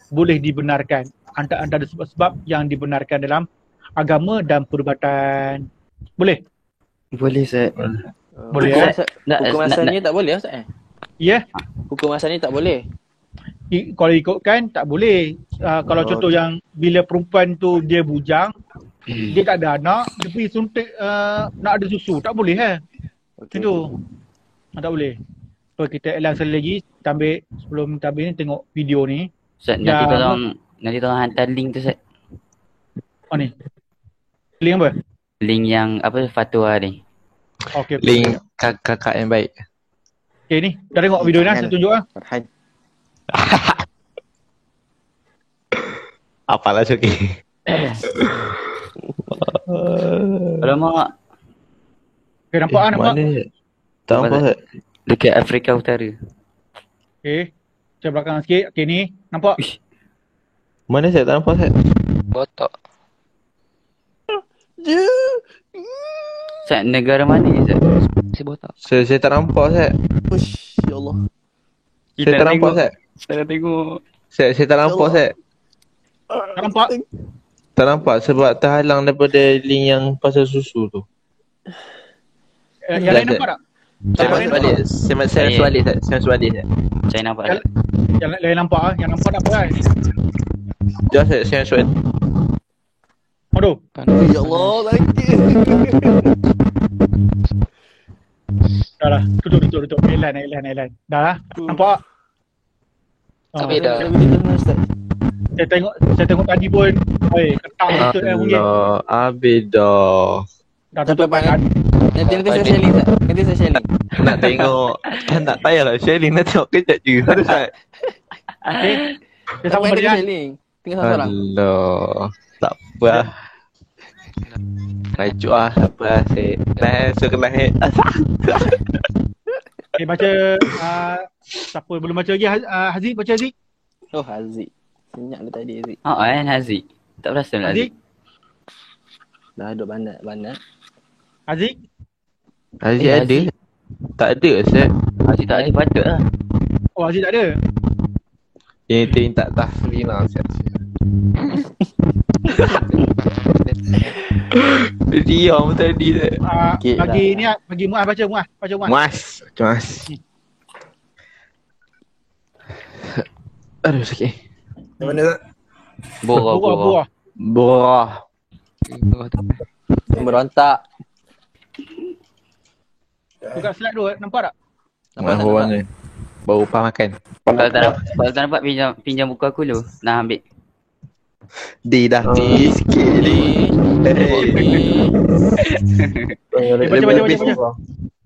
boleh dibenarkan. Antara sebab-sebab yang dibenarkan dalam agama dan perubatan. Boleh? Boleh, Ustaz. Boleh Hukum asalnya tak boleh, Ustaz? Ya. Hukum asalnya tak boleh? Kalau ikutkan tak boleh. Kalau contoh yang bila perempuan tu dia bujang, dia tak ada anak, dia pergi suntik nak ada susu, tak boleh Itu. Tak boleh. So kita elang sekali lagi, kita ambil sebelum kita ambil ni tengok video ni. Ustaz, nanti tolong hantar link tu, Ustaz. Ni. Link apa? Link yang fatwa ni. Okay. Link kakak yang baik. Okay ni, dah tengok video ni, saya tunjuk Farhan. Apalah Syuki. Alamak. Okay, nampak nampak? Mana? Tak nampak. Dekat Afrika Utara. Okay. Saya belakang sikit. Okay ni, nampak? Mana saya tak nampak saya? Botak. Ustaz, negara mana ni, Ustaz? Si botak. Saya tak nampak saya. Ya Allah. Saya tak nampak saya. Saya nak tengok. Saya tak nampak saya. Tak nampak? Tak nampak sebab terhalang daripada link yang pasal susu tu. Yang lain nampak tak? Saya masuk balik. Saya masuk balik. Saya nampak. Yang lain nampak Yang nampak tak apa kan? Jom saya masuk balik. Aduh. Ya Allah, sakit. Dah lah. Tutup. Elan. Dah lah. Nampak? Habis dah. Saya tengok tadi pun ketang betul bunyi. Allah, habis dah. Dah tutup kan. Nanti saya share link, Ustaz. Nanti saya share link. Nak tengok. Nak payahlah sharing, nak tengok kejap je. Okay. Dia sama dia. Tinggal seorang. Allah. Tak apa lah. Rajuk lah. Tak apa lah. Saya sekelas Baca. Siapa belum baca lagi? Haziq, baca Haziq. Oh, Haziq. Senyap dia tadi, Haziq. Haziq. Tak perasan lah Haziq. Dah duduk banyak. Haziq? Haziq ada? Tak ada, Ustaz. Haziq tak ada, patut lah. Oh, Haziq tak ada? Ini tak tahfri lah, Ustaz. Diam tadi Ustaz. Bagi ni, bagi Muaz baca, Muaz. Muaz. Aduh, sakit. Mana tak? Borah. Merontak. Buka slide dulu, nampak tak? Nampak warna. Baru upah makan. Kalau tak nampak pinjam buku aku dulu. Nak ambil. Dah sikit ni.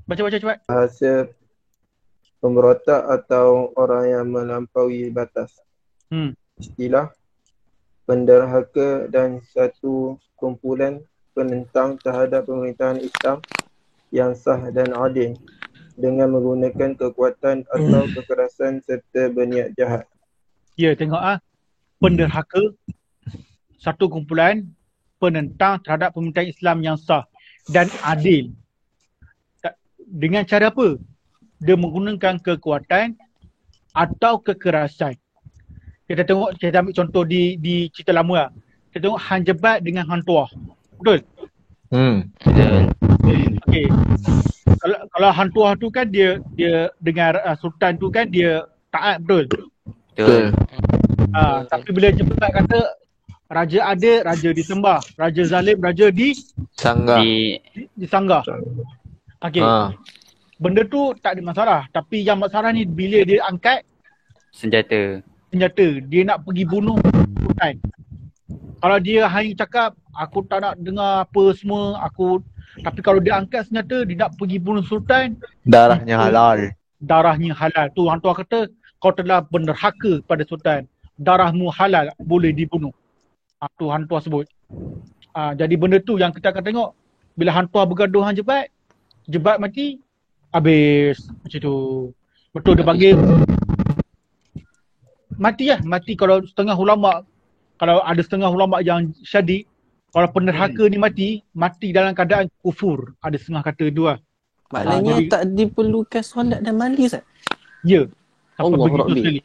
Baca cepat. Bahasa pemberontak atau orang yang melampaui batas. Istilah penderhaka dan satu kumpulan penentang terhadap pemerintahan Islam yang sah dan adil dengan menggunakan kekuatan atau kekerasan serta berniat jahat. Ya, tengok penderhaka, satu kumpulan penentang terhadap pemerintahan Islam yang sah dan adil. Dengan cara apa? Dia menggunakan kekuatan atau kekerasan. Kita tengok, kita ambil contoh di cerita lama lah. Kita tengok Han Jebat dengan Han Tuah. Betul? Okey. Kalau Han Tuah tu kan dia dengar Sultan tu kan dia taat, betul? Betul. Tapi bila Jebat kata raja ada, raja disembah. Raja zalim, raja sanggah. Disanggah. Okey. Benda tu tak ada masalah. Tapi yang masalah ni bila dia angkat senjata. Dia nak pergi bunuh Sultan. Kalau dia hanya cakap aku tak nak dengar apa semua, tapi kalau dia angkat senjata, dia nak pergi bunuh Sultan, darahnya halal. Tu Han Tuah kata kau telah penderhaka pada Sultan. Darahmu halal, boleh dibunuh. Tu Han Tuah sebut. Jadi benda tu yang kita akan tengok. Bila Han Tuah bergaduh Han Jebat, Jebat mati, habis macam tu. Betul dia panggil mati kalau setengah ulama, kalau ada setengah ulama yang syadid, kalau penderhaka ni mati dalam keadaan kufur. Ada setengah kata tu lah. Maknanya tak diperlukan solat dan mandi, Ustaz? Ya. Sampai Allah begitu Rabbi. sekali.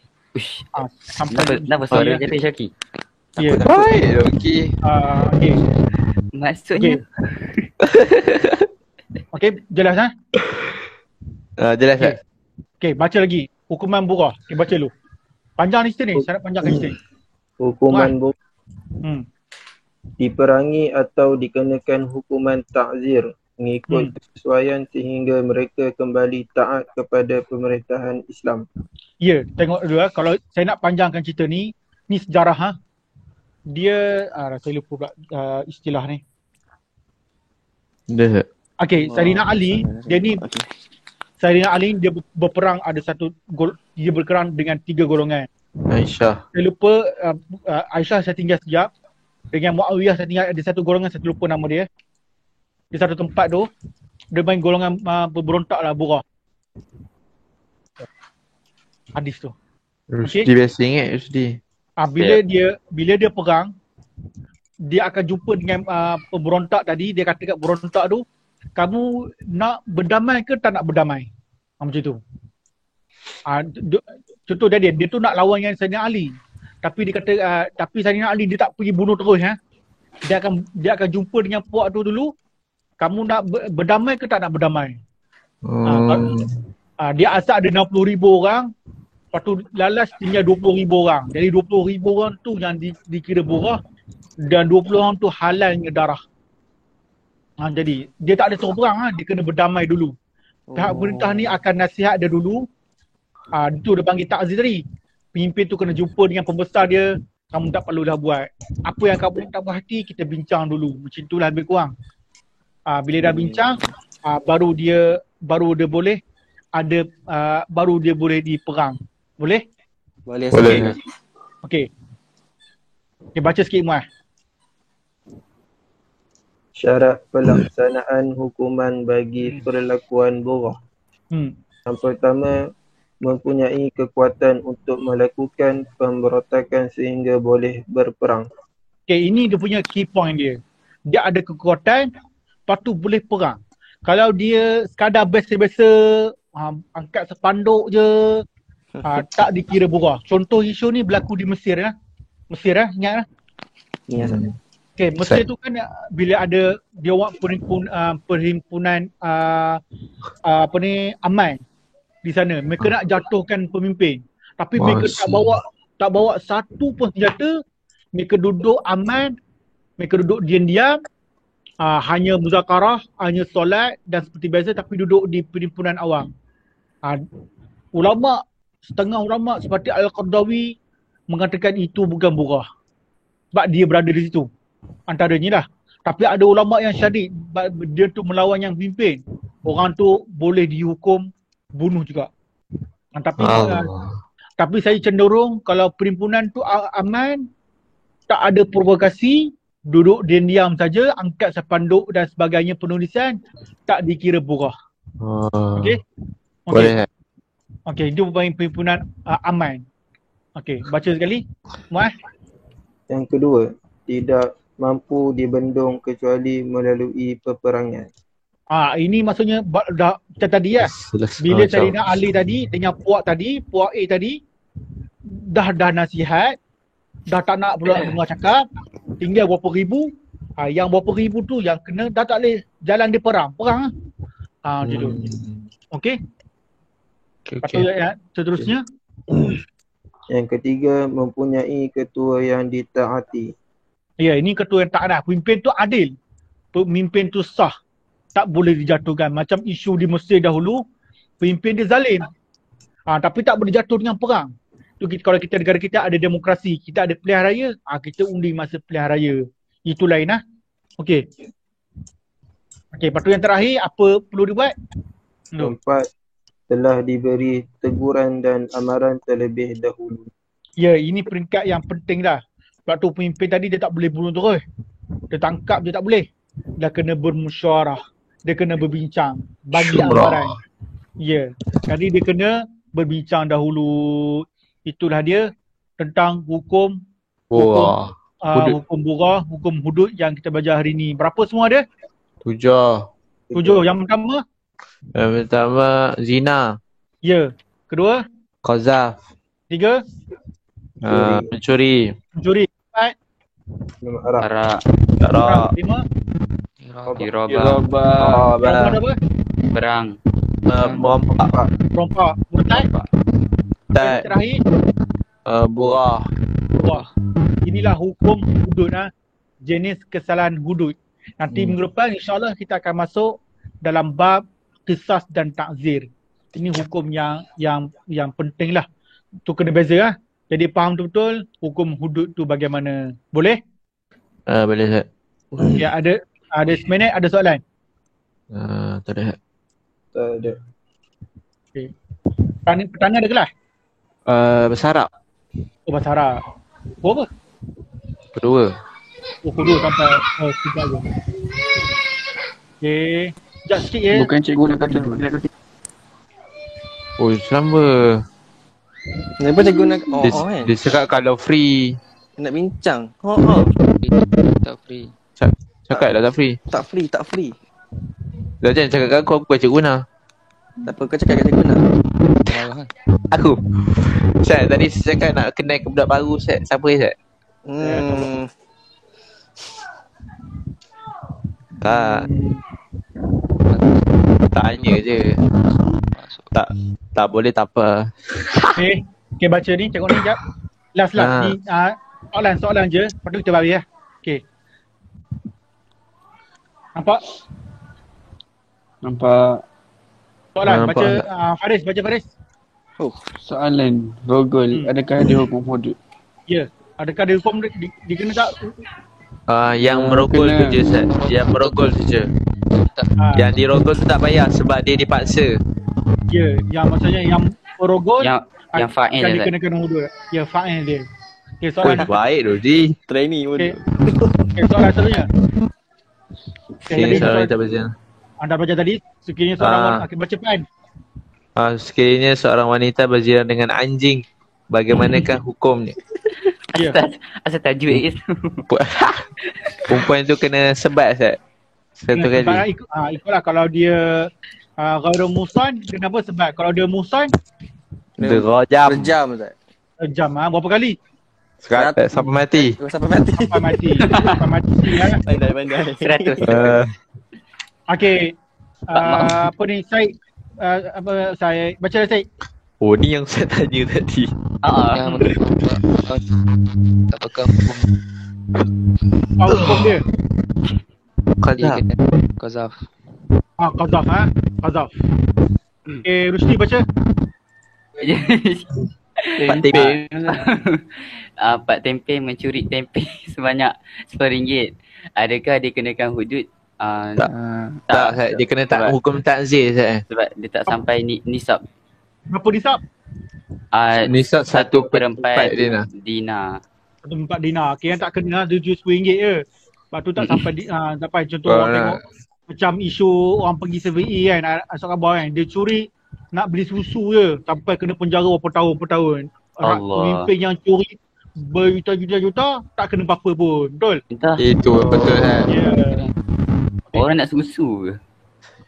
Kenapa suara dia Syaki? Ya. Baik, okey. Okey. Maksudnya Okey, jelas Jelas tak? Okey, baca lagi. Hukuman burah. Okey, baca dulu. Panjang ni cerita ni, syarat panjangkan cerita ni. Hukuman burah diperangi atau dikenakan hukuman ta'zir mengikut kesesuaian sehingga mereka kembali taat kepada pemerintahan Islam. Ya, tengok dulu kalau saya nak panjangkan cerita ni sejarah Dia saya lupa pula istilah ni. Okey, Sayyidina Ali, dia ni Sayyidina Ali dia berperang ada dia berperang dengan 3 golongan. Aisyah. Saya lupa Aisyah saya tinggal sekejap. Dengan Muawiyah saya tinggal ada satu golongan, saya lupa nama dia. Di satu tempat tu dia main golongan berontak lah, burah. Hadis tu. Rusdi biasa ingat Rusdi. Bila dia perang, dia akan jumpa dengan pemberontak tadi. Dia kata kat berontak tu, kamu nak berdamai ke tak nak berdamai? Macam tu. Contoh dia tu nak lawan dengan Sayyidina Ali. Tapi dia kata tapi Sayyidina Ali dia tak pergi bunuh terus Dia akan jumpa dengan puak tu dulu. Kamu nak berdamai ke tak nak berdamai? Dia asal ada 60,000 orang. Lepas tu lalas tinggal 20,000 orang. Jadi 20,000 orang tu yang dikira burah. Dan 20 orang tu halalnya darah. Jadi dia tak ada suruh perang, dia kena berdamai dulu. Pihak pemerintah ni akan nasihat dia dulu. Itu dia panggil ta'zir tadi. Pemimpin tu kena jumpa dengan pembesar dia. Kamu tak perlu dah buat. Apa yang kamu tak puas hati, kita bincang dulu. Macam itulah lebih kurang. Bila dah bincang, baru dia boleh baru dia boleh diperang. Boleh? Boleh. Okey. Okay, baca sikit Muaz. Syarat pelaksanaan hukuman bagi perlakuan burah. Yang pertama, mempunyai kekuatan untuk melakukan pemberontakan sehingga boleh berperang. Okay, ini dia punya key point dia. Dia ada kekuatan, lepas tu boleh perang. Kalau dia sekadar biasa-biasa, angkat sepanduk je, tak dikira burah. Contoh isu ni berlaku di Mesir Mesir ingat Ya. Okay, Mesir tu kan bila ada dia buat perhimpunan aman di sana. Mereka nak jatuhkan pemimpin. Tapi mereka tak bawa satu pun senjata. Mereka duduk aman. Mereka duduk diam-diam. Hanya muzakarah, hanya solat dan seperti biasa, tapi duduk di perhimpunan awam. Setengah ulama seperti Al-Qardawi mengatakan itu bukan burah. Sebab dia berada di situ. Antaranya lah. Tapi ada ulama yang syadid. Dia tu melawan yang pimpin. Orang tu boleh dihukum bunuh juga. Tapi saya cenderung kalau perhimpunan tu aman, tak ada provokasi, duduk diam-diam saja, angkat sepanduk dan sebagainya penulisan, tak dikira burah. Okey? Boleh. Okey, itu perhimpunan aman. Okey, baca sekali. Muaz. Yang kedua, tidak mampu dibendung kecuali melalui peperangan. Ini maksudnya dah macam tadi bila Sayyidina Ali tadi dengan puak A tadi dah nasihat, dah tak nak pula dengar cakap, tinggal berapa ribu, yang berapa ribu tu yang kena dah tak boleh jalan dia perang macam tu. Okey. Seterusnya. Yang ketiga, mempunyai ketua yang ditaati. Ya, ini ketua yang taat. Pemimpin tu adil. Pemimpin tu sah. Tak boleh dijatuhkan. Macam isu di Mesir dahulu, pemimpin dia zalim. Tapi tak boleh jatuh dengan perang. Tu kalau kita negara kita ada demokrasi, kita ada pilihan raya, kita undi masa pilihan raya. Itu lain Okey. Lepas tu yang terakhir, apa perlu dibuat? Keempat, telah diberi teguran dan amaran terlebih dahulu. Ya, ini peringkat yang penting dah. Sebab tu pemimpin tadi dia tak boleh bunuh terus. Dia tangkap dia tak boleh. Dia kena bermusyawarah. Dia kena berbincang. Bagi amaran. Ya. Jadi dia kena berbincang dahulu. Itulah dia tentang hukum burah, hukum hudud yang kita belajar hari ni. Berapa semua dia? 7. Yang pertama? Pertama, zina. Ya. Kedua, Qazaf. tiga, Mencuri. mencuri. Empat, Arak. Arak. lima, Dirobah. apa? Perang. Rompak. Murtad. Tak. Terakhir, Burah. wah. Inilah hukum hudud jenis kesalahan hudud. Nanti minggu depan insyaAllah kita akan masuk dalam bab qisas dan ta'zir. Ini hukum yang penting lah. Tu kena beza Jadi faham betul hukum hudud tu bagaimana. Boleh? Boleh Ustaz. Ya, ada seminit, ada soalan? Tak ada. Tak ada. Okay. Pertanyaan ada kelas? Bahasa Arab. Oh, bahasa Arab. Oh, apa? Kedua. Oh, kedua sampai tiga je. Okay. Sekejap sikit ya. Bukan cikgu nak kata. Oh, selamba. Kenapa cikgu nak kan? Dia cakap kalau free. Nak bincang. Tak free. Cakap lah tak free. Tak free. Dah jangan cakap kat aku bukan cikgu Guna. Tak apa, kau cakap kat cikgu nak. Aku. Ustaz, tadi saya cakap nak kenal ke budak baru Ustaz. Siapa Ustaz? Tak. Tanya je. Tak boleh tak apa. Okay, baca ni, tengok ni sekejap. Last ni soalan je, lepas tu kita bagi lah. Okay. Nampak? Soalan, baca Faris, Faris. Oh, soalan rogol, adakah ada hukum hudud? Ya, adakah ada hukum dikena tak? Yang merogol tu je Ustaz. Yang merogol tu je. Yang dirogol tu tak payah sebab dia dipaksa. Ya, yang maksudnya yang merogol yang fa'il dia kena hudud. Ya, fa'il dia. Okay, soalan baik tu di. Training pun. Okay, soalan seterusnya. Soalan kita baca. Anda baca tadi, sekiranya seorang wanita baca pan. Sekiranya seorang wanita berjiran dengan anjing, bagaimanakah hukumnya? Asal tajuk itu. Perempuan tu kena sebat Ustaz. Satu kali. Ikutlah kalau dia ghairu musan, kenapa sebab? Kalau dia musan, Derajam. Berjam Ustaz. Jam berapa kali? Sampai mati. Sampai mati ya. Pandai. 100. Okey. Apa ni Syed? Saya baca Syed. Oh, ni yang saya tanya tadi. Apakah hukum? Hukum dia? Qazaf. Qazaf. Okay, Rusdi baca. Pak tempe mencuri tempe sebanyak RM10. Adakah dia kenakan hudud? Tak, dia kena hukum takzir Ustaz. Sebab dia tak sampai nisab. Berapa nisab? Nisab 1/4 dinar. 1/4 dinar. Okay, yang tak kena dia jual RM10 je. Lepas tu tak sampai contoh orang tengok macam isu orang pergi survey kan, asal khabar kan, dia curi nak beli susu je sampai kena penjara berapa tahun. Pemimpin yang curi berjuta-juta tak kena apa-apa pun. Betul? Itu betul kan. Orang nak susu ke?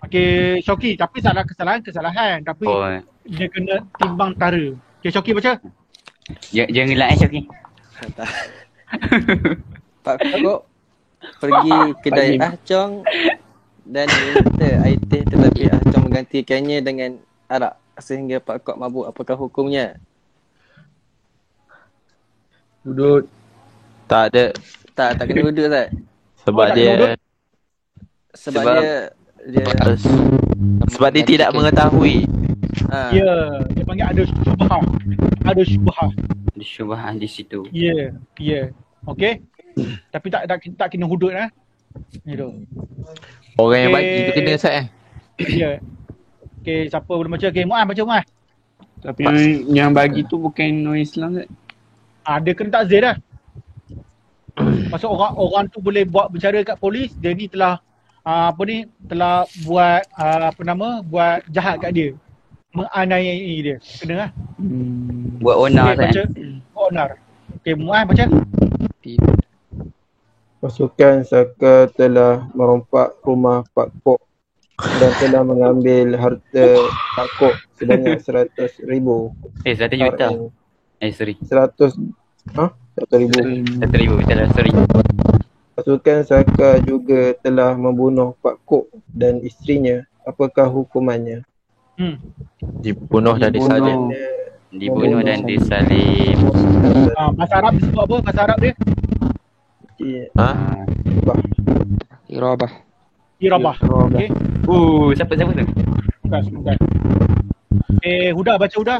Okay, Syauqi, tapi salah kesalahan tapi dia kena timbang tara. Okay, Syauqi baca. Jangan gelak Syauqi. Pak Kok pergi kedai Ahcong dan minta air teh tetapi Ahcong menggantikannya dengan arak sehingga Pak Kok mabuk. Apakah hukumnya? Hudud. Tak ada. Tak kena hudud Ustaz. Sebab dia tidak mengetahui. Ya, dia panggil ada syubhah. Ada syubhah di situ. Ya. Okey. Tapi tak kena hudud Itu. Orang yang bagi tu kena Ustaz Ya. Okey, siapa boleh baca? Okey, Muaz baca Muaz. Tapi yang bagi tu bukan non Islam Ustaz. Dia kena takzir dah. Maksud orang tu boleh bercara kat polis, dia ni telah buat buat jahat kat dia. Menganiayai dia. Kena lah. Buat onar baca. Onar. Okey, Muaz baca. Pasukan Saka telah merompak rumah Pak Kok dan telah mengambil harta Pak sebanyak 100,000 100 juta. Sorry. 100 100,000. 100,000, betul lah, sorry. Pasukan Saka juga telah membunuh Pak Kok dan isterinya. Apakah hukumannya? Dibunuh dan disalib. Dibunuh dan disalib. Bahasa Arab dia sebut apa? Bahasa Arab dia? Irabah. Okey. Siapa tu? Bukan. Huda baca Huda.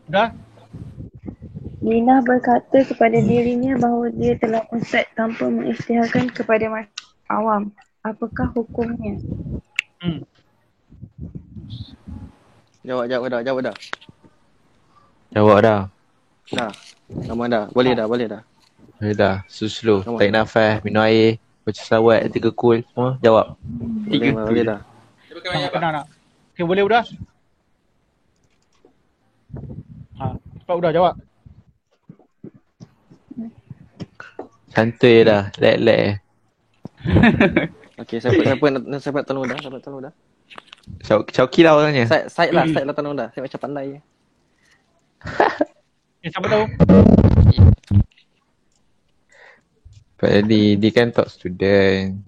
Huda. Nina berkata kepada dirinya bahawa dia telah murtad tanpa mengisytiharkan kepada awam. Apakah hukumnya? Jawab dah. Jawab dah. Dah. Lama dah. Boleh dah. Dah. Slow. Tarik nafas, minum air, baca selawat, 3 kul. Semua jawab. Boleh dah. Nak. Okey, boleh Huda? Cepat Huda jawab. Santai dah. Lek. Okey, siapa nak tolong dah? Chowki lah orangnya. Said lah tolong dah. Saya macam pandai. Siapa tahu? Dia kan top student.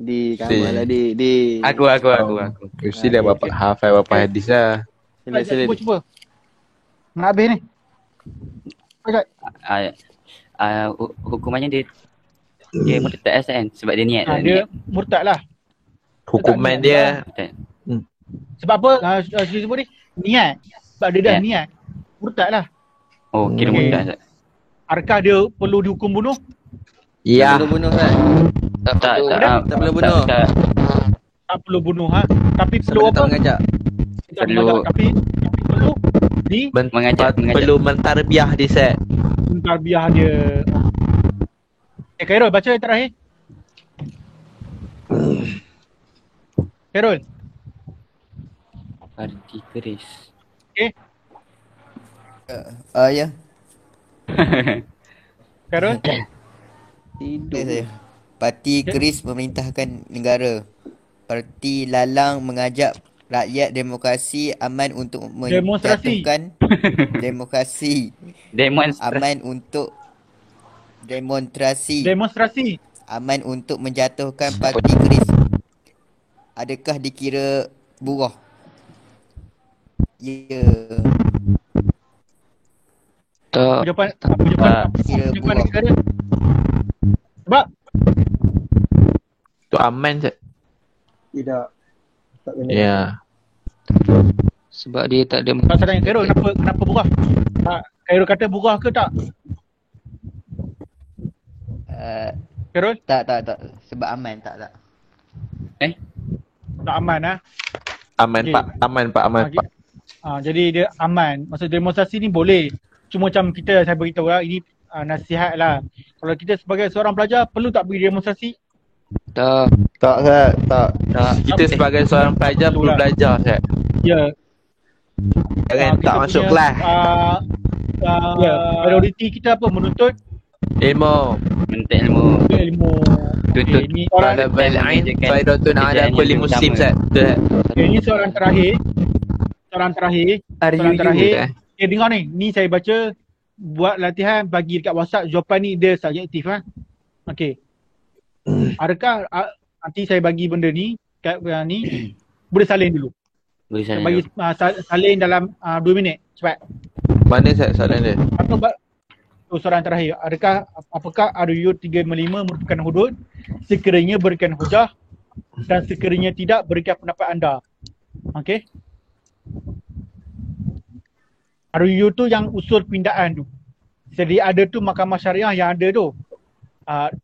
Aku. Mesti dah bapak hafal bapak hadis lah. Sila. Cuba. Nak habis ni. Hukumannya dia murtad kan sebab dia niat. Dia murtad lah. Hukuman dia sebab apa? Saya sebut ni niat. Sebab dia dah niat. Murtad lah. Kira murtad. Adakah dia perlu dihukum bunuh? Ya. Tak perlu bunuh kan? Tak perlu bunuh. Tak perlu bunuh Tapi perlu apa? Mengajak. Tapi perlu mengajak. Perlu mentarbiah dia set. Mentarbiah dia. Khairul baca yang terakhir. Khairul. Parti keris. Okey. Ya. Khairul. Saya. Parti keris memerintahkan negara. Parti lalang mengajak rakyat demokrasi aman untuk menjatuhkan demokrasi. Aman untuk demonstrasi. Aman untuk menjatuhkan parti keris. Adakah dikira buruh? Ya. Jawapan negara. Sebab tu aman je. Tidak. Tak benar. Ya. Sebab dia tak ada. Pasal tanya Khairul kenapa buruh? Khairul kata buruh ke tak? Khairul? Tak. Sebab aman tak. Tak aman Aman okay. Aman Pak. Jadi dia aman. Maksud demonstrasi ni boleh. Cuma macam saya beritahu lah, ini nasihat lah. Kalau kita sebagai seorang pelajar, perlu tak pergi demonstrasi? Tak. Kita sebagai seorang pelajar perlu belajar, Syed. Ya. Jangan tak masuk kelas. Prioriti kita apa? Menuntut ilmu. Tuntut talabul ilm faidatun ala kulli muslim, Syed. Ini soalan terakhir. Dengar ni saya baca, buat latihan bagi dekat WhatsApp, jawapan ni dia subjektif Okey. Adakah nanti saya bagi benda ni kat ni boleh salin dulu. Saya bagi salin dalam 2 minit cepat. Mana salin dia? Soalan terakhir, apakah RUU 355 merupakan hudud? Sekiranya berikan hujah dan sekiranya tidak, berikan pendapat anda. Okey. RUU tu yang usul pindaan tu. Jadi ada tu mahkamah syariah yang ada tu.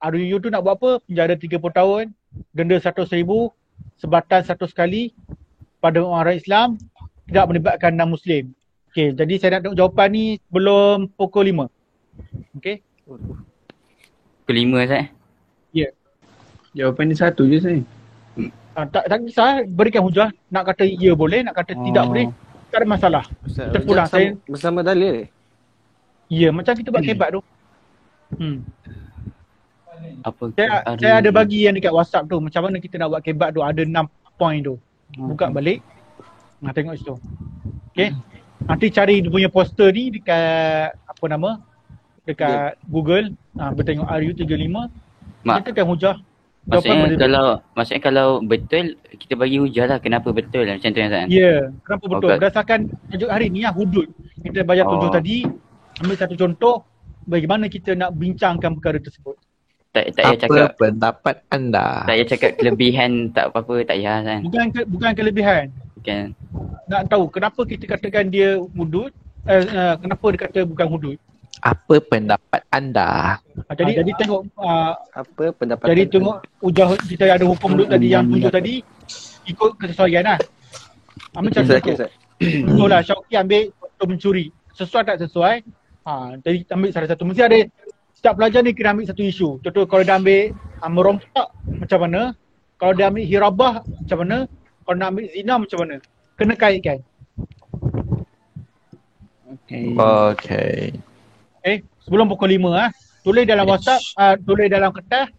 RUU tu nak buat apa? Penjara 30 tahun, denda 100,000, sebatan 100 kali pada orang Islam, tidak melibatkan non-Muslim. Okey, jadi saya nak tengok jawapan ni sebelum pukul 5. Okey. Pukul 5 Ustaz? Ya. Jawapan ni satu je saya. Tak kisah, berikan hujah. Nak kata ya boleh, nak kata tidak boleh. Tak ada masalah. Kita pulang. Bersama dalil. Ya, macam kita buat kebat tu. Apa? Saya ada bagi yang dekat WhatsApp tu, macam mana kita nak buat kebat tu, ada 6 point tu. Buka balik. Tengok situ. Okay. Nanti cari dia punya poster ni dekat apa nama? Dekat Google. Bertengok RU35. Kita kan hujah. Maksudnya kalau betul, kita bagi hujah lah kenapa betul macam tu yang Ustaz. Ya, kenapa betul. Berdasarkan tajuk hari ni hudud. Kita bayar tujuh tadi, ambil satu contoh bagaimana kita nak bincangkan perkara tersebut. Tak payah cakap pendapat anda. Tak payah cakap kelebihan tak apa-apa, tak payah kan. Bukan kelebihan. Bukan. Nak tahu kenapa kita katakan dia hudud, kenapa dia kata bukan hudud. Apa pendapat anda? Jadi tengok apa pendapat jadi tengok hujah kita ada hukum hudud tadi yang 7 tadi ikut kesesuaian lah. Macam tu. Betul lah, Syauqi ambil untuk mencuri. Sesuai tak sesuai? Jadi ambil salah satu. Mesti ada, setiap pelajar ni kena ambil satu isu. Contoh kalau dia ambil merompak macam mana? Kalau dia ambil hirabah macam mana? Kalau nak ambil zina macam mana? Kena kaitkan. Okay. Sebelum pukul 5 tulis dalam WhatsApp, tulis dalam kertas,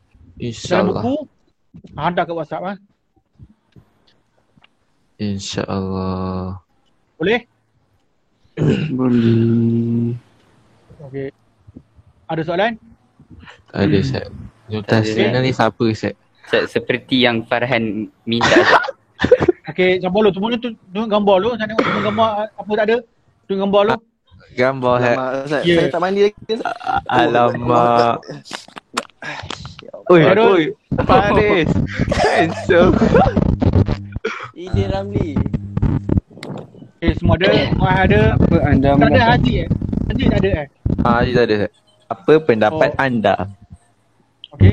dalam buku, hantar ke WhatsApp InsyaAllah. Boleh? Boleh. Okey. Ada soalan? Tak ada, Ustaz. Notasnya ni siapa, Ustaz? Seperti yang Farhan minta. Okey, gambar lu. Semua tu tengok gambar lu. Saya tengok gambar apa tak ada. Tengok gambar lu. Gambar saya tak mandi lagi. Alamak. Oi, Faris. Handsome. Idin Ramli. Semua ada. Semua ada. Apa anda tak ada Haji Haji tak ada Haji tak ada. Apa pendapat anda? Okey.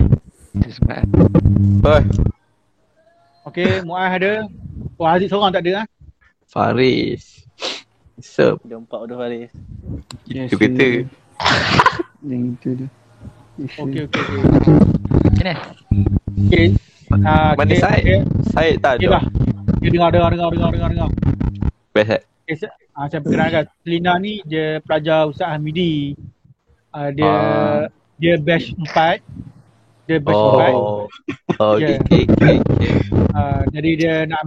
Oi. Okey, Muaz ada. Haji seorang tak ada Faris. Sup. Dia empat order Faris. Itu kata. Yang itu dia. Okey. Mana? Okey. Mana Syed? Syed tak ada. Dia dengar. Best. Saya perkenalkan. Selina ni dia pelajar Ustaz Hamidi. Dia batch 4. Dia batch 4. Okay. Jadi dia nak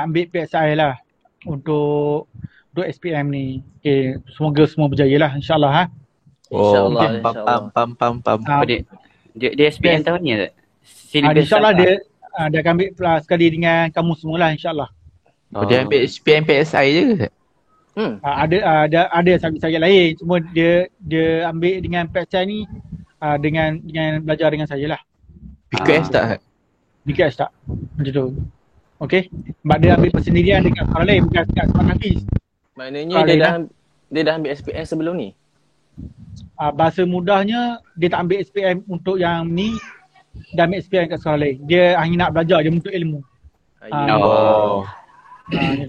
ambil PSI lah untuk SPM ni. Okay, semoga semua berjaya lah, insyaAllah InsyaAllah. Pam. Dia SPM tahun ni tak? InsyaAllah dia akan ambil sekali dengan kamu semualah, insyaAllah. Dia ambil SPM PSI je ke? Ada subjek lain, cuma dia ambil dengan PSI ni dengan belajar dengan saya lah. PQS tak? PQS tak, macam tu. Okay, sebab dia ambil persendirian dekat sekolah lain, bukan dekat sekolah Hafiz. Maknanya dia dah ambil SPM sebelum ni? Bahasa mudahnya, dia tak ambil SPM untuk yang ni, dia ambil SPM kat sekolah lain. Dia hanya nak belajar, dia menuntut ilmu.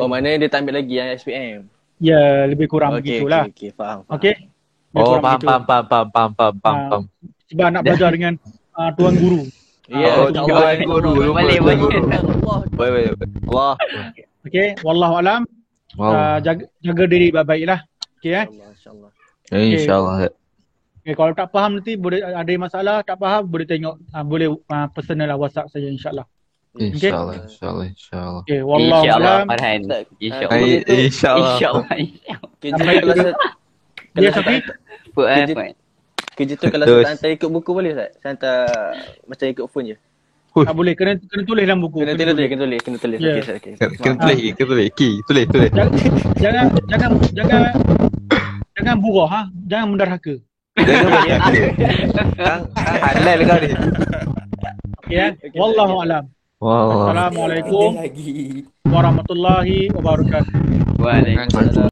Maknanya dia tak ambil lagi yang SPM? Ya, lebih kurang begitulah. Okay, faham. Okay? Faham. Sebab nak belajar dengan tuan guru. Ya, tuan guru. Boleh. Allah. Okay, wallahualam. Jaga diri baik-baik lah. Okay InsyaAllah. Okay, kalau tak faham nanti boleh ada masalah, tak faham boleh tengok, boleh personal lah WhatsApp saya, insyaAllah. InsyaAllah. Okay, wallahualam. InsyaAllah. Ya, Syafiq. Kerja tu kalau saya hantar ikut buku boleh tak? Saya hantar macam ikut phone je? Tak boleh, kena tulis dalam buku. Kena tulis. Okay. Tulis. Jangan burah jangan menderhaka. Halal kau ni. Okay, wallahualam. Assalamualaikum warahmatullahi wabarakatuh. Waalaikumsalam.